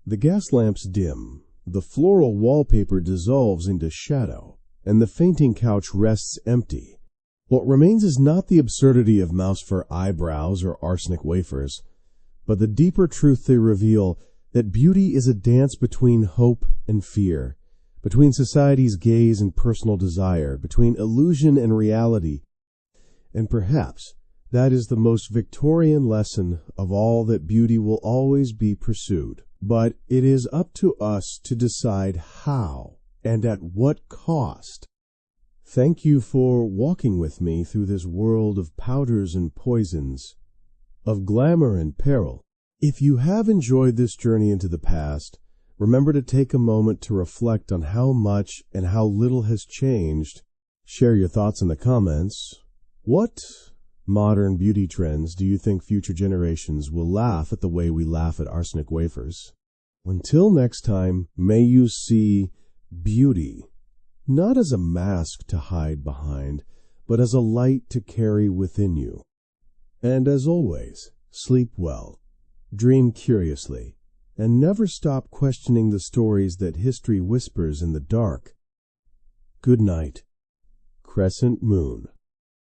The gas lamps dim, the floral wallpaper dissolves into shadow, and the fainting couch rests empty. What remains is not the absurdity of mouse fur eyebrows or arsenic wafers, but the deeper truth they reveal, that beauty is a dance between hope and fear, between society's gaze and personal desire, between illusion and reality. And perhaps that is the most Victorian lesson of all, that beauty will always be pursued. But it is up to us to decide how and at what cost. Thank you for walking with me through this world of powders and poisons, of glamour and peril. If you have enjoyed this journey into the past, remember to take a moment to reflect on how much and how little has changed. Share your thoughts in the comments. What modern beauty trends do you think future generations will laugh at the way we laugh at arsenic wafers? Until next time, may you see beauty, not as a mask to hide behind, but as a light to carry within you. And as always, sleep well, dream curiously, and never stop questioning the stories that history whispers in the dark. Good night. Crescent Moon.